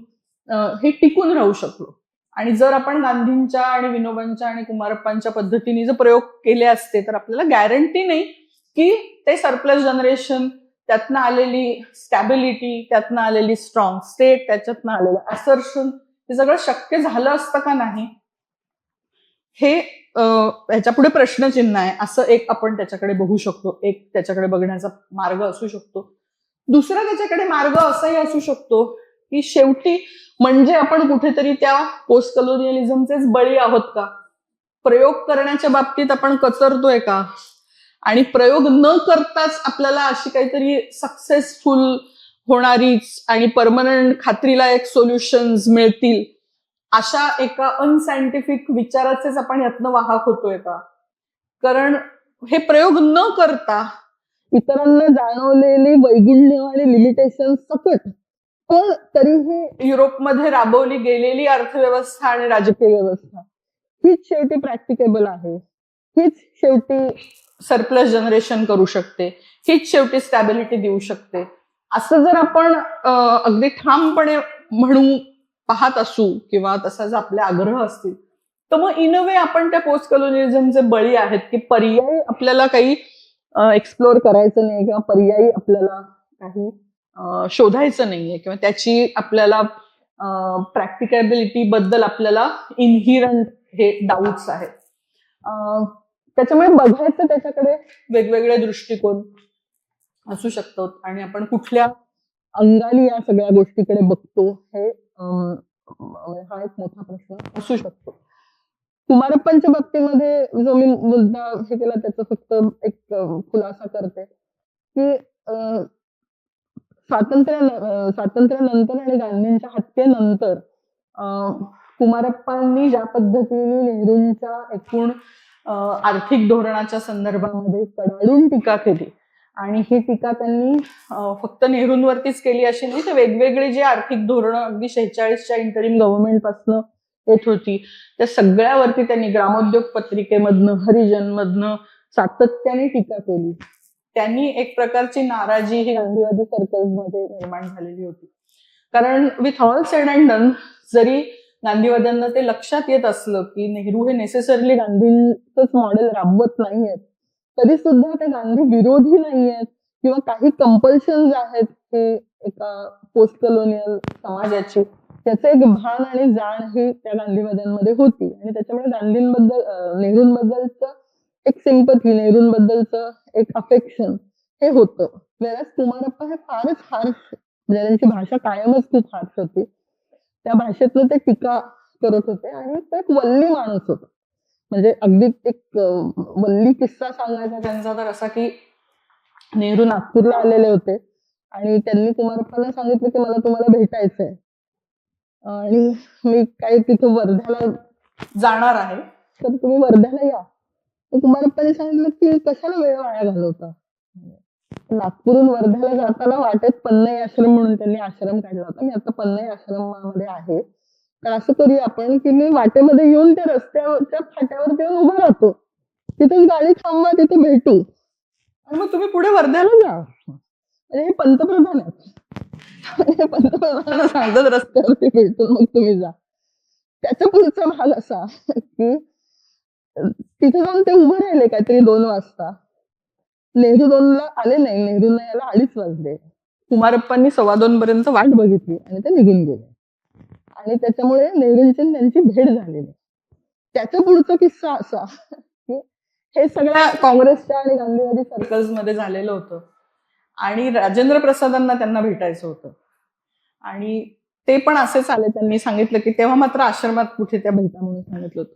हे टिकून राहू शकलो. आणि जर आपण गांधींच्या आणि विनोबांच्या आणि कुमारप्पांच्या पद्धतीने जर प्रयोग केले असते तर आपल्याला गॅरंटी नाही की ते सरप्लस जनरेशन, त्यातनं आलेली स्टॅबिलिटी, त्यातनं आलेली स्ट्रॉंग स्टेट, त्याच्यातनं आलेलं असर्शन, हे सगळं शक्य झालं असतं का नाही, हे ह्याच्या पुढे प्रश्नचिन्ह आहे. असं एक आपण त्याच्याकडे बघू शकतो, एक त्याच्याकडे बघण्याचा मार्ग असू शकतो. दुसरा त्याच्याकडे मार्ग असाही असू शकतो की शेवटी म्हणजे आपण कुठेतरी त्या पोस्ट कलोनियलिझमचेच बळी आहोत का, प्रयोग करण्याच्या बाबतीत आपण कचरतोय का, आणि प्रयोग न करताच आपल्याला अशी काहीतरी सक्सेसफुल होणारीच आणि परमनंट खात्रीलायक सोल्युशन्स मिळतील अशा एका अनसायंटिफिक विचाराचेच आपण यातनं वाहक होतोय का. कारण हे प्रयोग न करता इतरांना जाणवलेली वैगुण्य आणि लिमिटेशन सकट पण तरीही युरोपमध्ये राबवली गेलेली अर्थव्यवस्था आणि राजकीय व्यवस्था हीच शेवटी प्रॅक्टिकेबल आहे, हीच शेवटी सरप्लस जनरेशन करू शकते, हीच शेवटी स्टॅबिलिटी देऊ शकते, असं जर आपण अगदी ठामपणे म्हणून पाहत असू किंवा तसा जर आपले आग्रह असतील, तर मग इन अ वे आपण त्या पोस्ट कलोनियलिझमचे बळी आहेत की पर्यायी आपल्याला काही एक्सप्लोर करायचं नाही किंवा पर्यायी आपल्याला काही शोधायचं नाहीये किंवा त्याची आपल्याला प्रॅक्टिकॅबिलिटी बद्दल आपल्याला इनहिरंट हे डाऊट्स आहेत. त्याच्यामुळे बघायचं त्याच्याकडे वेगवेगळे दृष्टिकोन असू शकतात आणि आपण कुठल्या अंगाने या सगळ्या गोष्टीकडे बघतो हे हा एक मोठा प्रश्न असू शकतो. कुमारप्पांच्या बाबतीमध्ये जो मी मुद्दा हे केला त्याचा फक्त एक खुलासा करते की स्वातंत्र्यानंतर आणि गांधींच्या हत्येनंतर कुमारप्पांनी ज्या पद्धतीने नेहरूंच्या एकूण आर्थिक धोरणाच्या संदर्भामध्ये कडाडून टीका केली आणि ही टीका त्यांनी फक्त नेहरूंवरतीच केली अशी नाही, तर वेगवेगळी जी आर्थिक धोरणं अगदी 46च्या इंटरिम गव्हर्नमेंट पासून येत होती त्या सगळ्यावरती त्यांनी ग्रामोद्योग पत्रिकेमधनं, हरिजनमधनं सातत्याने टीका केली. त्यांनी एक प्रकारची नाराजी ही गांधीवादी सर्कल्समध्ये निर्माण झालेली होती. कारण with all sed and done, जरी गांधीवाद्यांना ते लक्षात येत असलं की नेहरू हे नेसेसरली गांधींचंच मॉडेल राबवत नाहीयेत, तरी सुद्धा ते गांधी विरोधी नाहीयेत किंवा काही कंपल्शन्स आहेत हे एका पोस्ट कलोनियल समाजाची, त्याचं एक भान आणि जाण ही त्या गांधीवाद्यांमध्ये होती आणि त्याच्यामुळे नेहरूंबद्दलचं एक सिंपथी, नेहरूंबद्दलचं एक अफेक्शन हे होतं. वेळेस कुमारप्पा हे फारच हार्श, म्हणजे त्यांची भाषा कायमच खूप हार्श होती, त्या भाषेतनं ते टीका करत होते आणि तो एक वल्ली माणूस होता. म्हणजे अगदी एक वल्ली किस्सा सांगायचा त्यांचा तर असा की नेहरू नागपूरला आलेले होते आणि त्यांनी कुमारप्पांना सांगितलं की मला तुम्हाला भेटायचंय आणि मी काय तिथं वर्ध्याला जाणार आहे तर तुम्ही वर्ध्याला या. तर कुमारप्पांनी सांगितलं की कशाला वेळ वाया घालवता. नागपूरहून वर्ध्याला जाताना वाटेत पन्नई आश्रम म्हणून त्यांनी आश्रम काढला होता. मी आता पन्नई आश्रमामध्ये आहे, तर असं करूया आपण की मी वाटेमध्ये येऊन त्या रस्त्यावरच्या फाट्यावरती येऊन उभा राहतो, तिथेच गाडी थांबवा, तिथे भेटू आणि मग तुम्ही पुढे वर्ध्याला जा. म्हणजे हे पंतप्रधान आहेत, पंतप्रधानांना सांगतात रस्त्यावरती भेटून मग तुम्ही जा. त्याचा पुढचा भाग असा की तिथे जाऊन ते उभे राहिले काहीतरी 2 वाजता. नेहरू 2ला आले नाही, नेहरूंना यायला 2:30 वाजले. कुमारप्पांनी 2:15 पर्यंत वाट बघितली आणि ते निघून गेले. आणि त्याच्यामुळे नेहरूंची आणि त्यांची भेट झाली नाही. त्याच्या पुढचा किस्सा असा की हे सगळ्या काँग्रेसच्या आणि गांधीवादी सर्कल्समध्ये झालेलं होतं आणि राजेंद्र प्रसादांना त्यांना भेटायचं होतं आणि ते पण असेच आले. त्यांनी सांगितलं की तेव्हा मात्र आश्रमात कुठे त्या भेटा म्हणून सांगितलं होतं.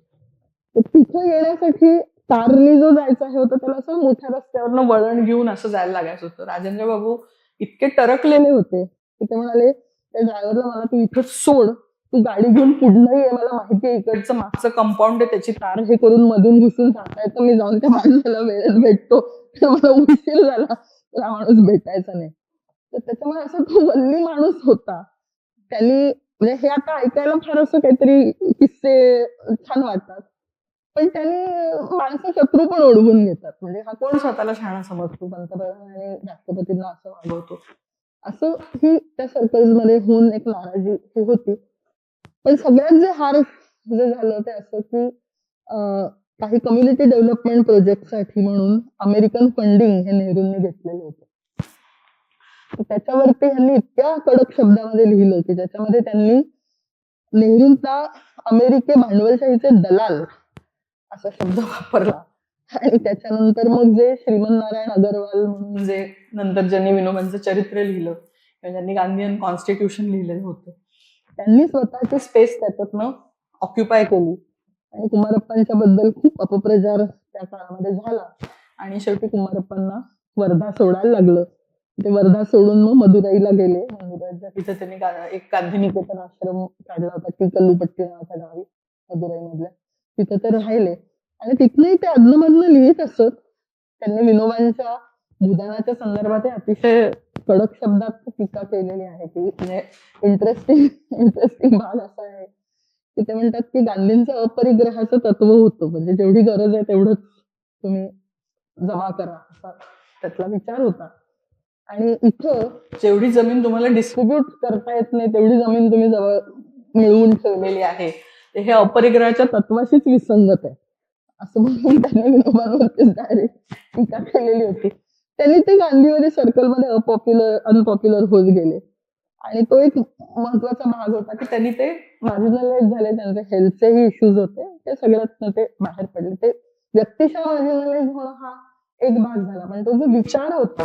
तर तिथं येण्यासाठी कारनी जो जायचा हे होतं त्याला असं मोठ्या रस्त्यावरनं वळण घेऊन असं जायला लागायचं होतं. राजेंद्र बाबू इतके टरकलेले होते की ते म्हणाले त्या ड्रायव्हरला, मला तू इथंच सोड, तू गाडी घेऊन पुढनं ये, मला माहिती आहे इकडचं मागचं कंपाऊंड आहे, त्याची तार हे करून मधून घुसून जाता येतं, मी जाऊन त्या माणसाला वेळेत भेटतो. तर मला उशीर झाला, तर हा माणूस भेटायचा नाही. तर त्याच्यामुळे असं तो वल्ली माणूस होता. त्यांनी म्हणजे हे आता ऐकायला फार असं काहीतरी किस्से छान वाटतात, पण त्यांनी माणसं शत्रू पण ओढवून घेतात. म्हणजे हा कोण स्वतःला शहाणा समजतो, पंतप्रधान आणि राष्ट्रपतींना असं वागवतो, असं ही त्या सर्कल्समध्ये होऊन एक नाराजी ही होती. पण सगळ्यात जे हार जे झालं ते असं की काही कम्युनिटी डेव्हलपमेंट प्रोजेक्टसाठी म्हणून अमेरिकन फंडिंग हे नेहरूंनी घेतलेलं होतं. त्याच्यावरती ह्यांनी इतक्या कडक शब्दामध्ये लिहिलं की ज्याच्यामध्ये त्यांनी नेहरूंचा अमेरिके भांडवलशाहीचे दलाल असा शब्द वापरला. आणि त्याच्यानंतर मग जे श्रीमंतनारायण अगरवाल म्हणून जे नंतर ज्यांनी विनोबांचं चरित्र लिहिलं किंवा ज्यांनी गांधीयन कॉन्स्टिट्यूशन लिहिलेलं होतं, त्यांनी स्वतःची स्पेस त्याच्यातनं ऑक्युपाय केली आणि कुमारप्पांच्या बद्दल खूप अपप्रचार त्या काळामध्ये झाला आणि शेवटी कुमारप्पांना वर्धा सोडायला लागलं. ते वर्धा सोडून मग मदुराईला गेले. मदुराईच्या तिथे त्यांनी एक गांधीनिकेतन आश्रम काढला होता की कल्लूपट्टी नावाच्या गावी मदुराईमधल्या, तिथे ते राहिले आणि तिथनंही ते अदनमधनं लिहित असत. त्यांनी विनोबांच्या भूदानाच्या संदर्भात अतिशय कडक शब्दात टीका केलेली आहे की म्हणजे इंटरेस्टिंग भाग असा आहे की ते म्हणतात की गांधींचं अपरिग्रहाचं तत्व होतं, म्हणजे जेवढी गरज आहे तेवढंच तुम्ही जमा करा, असा त्यातला विचार होता. आणि इथं जेवढी जमीन तुम्हाला डिस्ट्रीब्यूट करता येत नाही तेवढी जमीन तुम्ही जवळ मिळवून ठेवलेली आहे, हे अपरिग्रहाच्या तत्वाशीच विसंगत आहे असं म्हणून त्यांनी विनोबांवरतीच डायरेक्ट टीका केलेली होती. त्यांनी ते गांधीवादी सर्कलमध्ये अनपॉप्युलर होत गेले आणि तो एक महत्वाचा भाग होता की त्यांनी ते मार्जिनलाइज झाले. त्यांचे हेल्थचेही इश्यूज होते, ते सगळ्यात ते बाहेर पडले. ते व्यक्तिशः मार्जिनलाइज होणं हा एक भाग झाला, पण तो जो विचार होता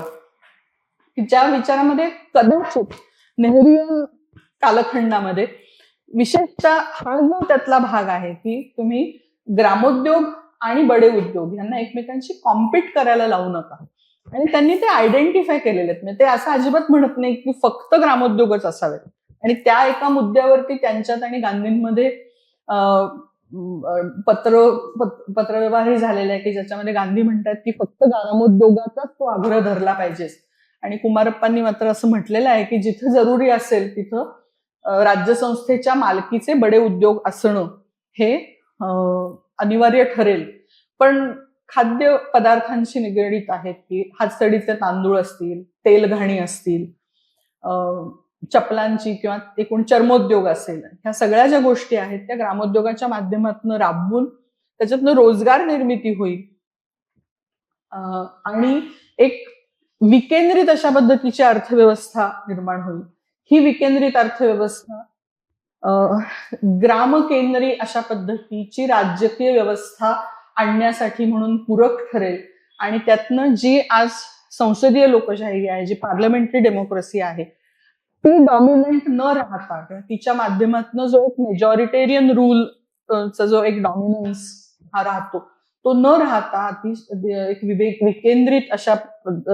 की ज्या विचारामध्ये कदाचित नेहरूयन कालखंडामध्ये विशेषतः हा जो त्यातला भाग आहे की तुम्ही ग्रामोद्योग आणि बडे उद्योग यांना एकमेकांशी कॉम्पिट करायला लावू नका. आणि त्यांनी ते आयडेंटिफाय केलेले आहेत. म्हणजे ते असं अजिबात म्हणत नाही की फक्त ग्रामोद्योगच असावेत. आणि त्या एका मुद्द्यावरती त्यांच्यात आणि गांधींमध्ये पत्रव्यवहारही झालेला आहे की ज्याच्यामध्ये गांधी म्हणतात की फक्त ग्रामोद्योगाचाच तो आग्रह धरला पाहिजे. आणि कुमारप्पांनी मात्र असं म्हटलेलं आहे की जिथं जरुरी असेल तिथं राज्यसंस्थेच्या मालकीचे बडे उद्योग असणं हे अनिवार्य ठरेल. पण खाद्य पदार्थांशी निगडीत आहेत की हातसडीचे तांदूळ असतील, तेलघाणी असतील, चपलांची किंवा एकूण चर्मोद्योग असेल, ह्या सगळ्या ज्या गोष्टी आहेत त्या ग्रामोद्योगाच्या माध्यमातून राबवून त्याच्यातनं रोजगार निर्मिती होईल आणि एक विकेंद्रित अशा पद्धतीची अर्थव्यवस्था निर्माण होईल. ही विकेंद्रित अर्थव्यवस्था ग्रामकेंद्री अशा पद्धतीची राजकीय व्यवस्था आणण्यासाठी म्हणून पूरक ठरेल आणि त्यातनं जी आज संसदीय लोकशाही आहे, जी पार्लमेंटरी डेमोक्रेसी आहे, ती डॉमिनंट न राहता किंवा तिच्या माध्यमातून जो एक मेजॉरिटेरियन रूलचा जो एक डॉमिनन्स हा राहतो तो न राहता ती एक विकेंद्रित अशा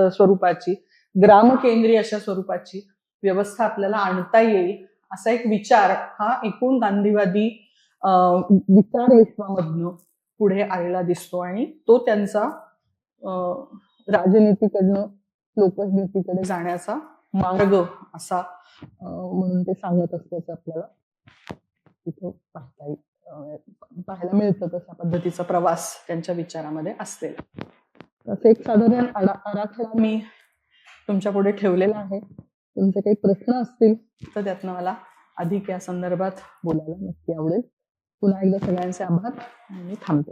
स्वरूपाची, ग्रामकेंद्री अशा स्वरूपाची व्यवस्था आपल्याला आणता येईल असा एक विचार हा एकूण गांधीवादी विचार विश्वामधनं पुढे आलेला दिसतो आणि तो त्यांचा राजनीतीकडनं लोकनीतीकडे जाण्याचा मार्ग असा म्हणून ते सांगत असल्याचं आपल्याला तिथं पाहायला मिळतं. तशा पद्धतीचा प्रवास त्यांच्या विचारामध्ये असलेला. असं एक साधारण आराखडा मी तुमच्या पुढे ठेवलेला आहे. तुमचे काही प्रश्न असतील तर त्यातनं मला अधिक या संदर्भात बोलायला नक्की आवडेल. पुन्हा एकदा सगळ्यांचे आभार आणि मी थांबते.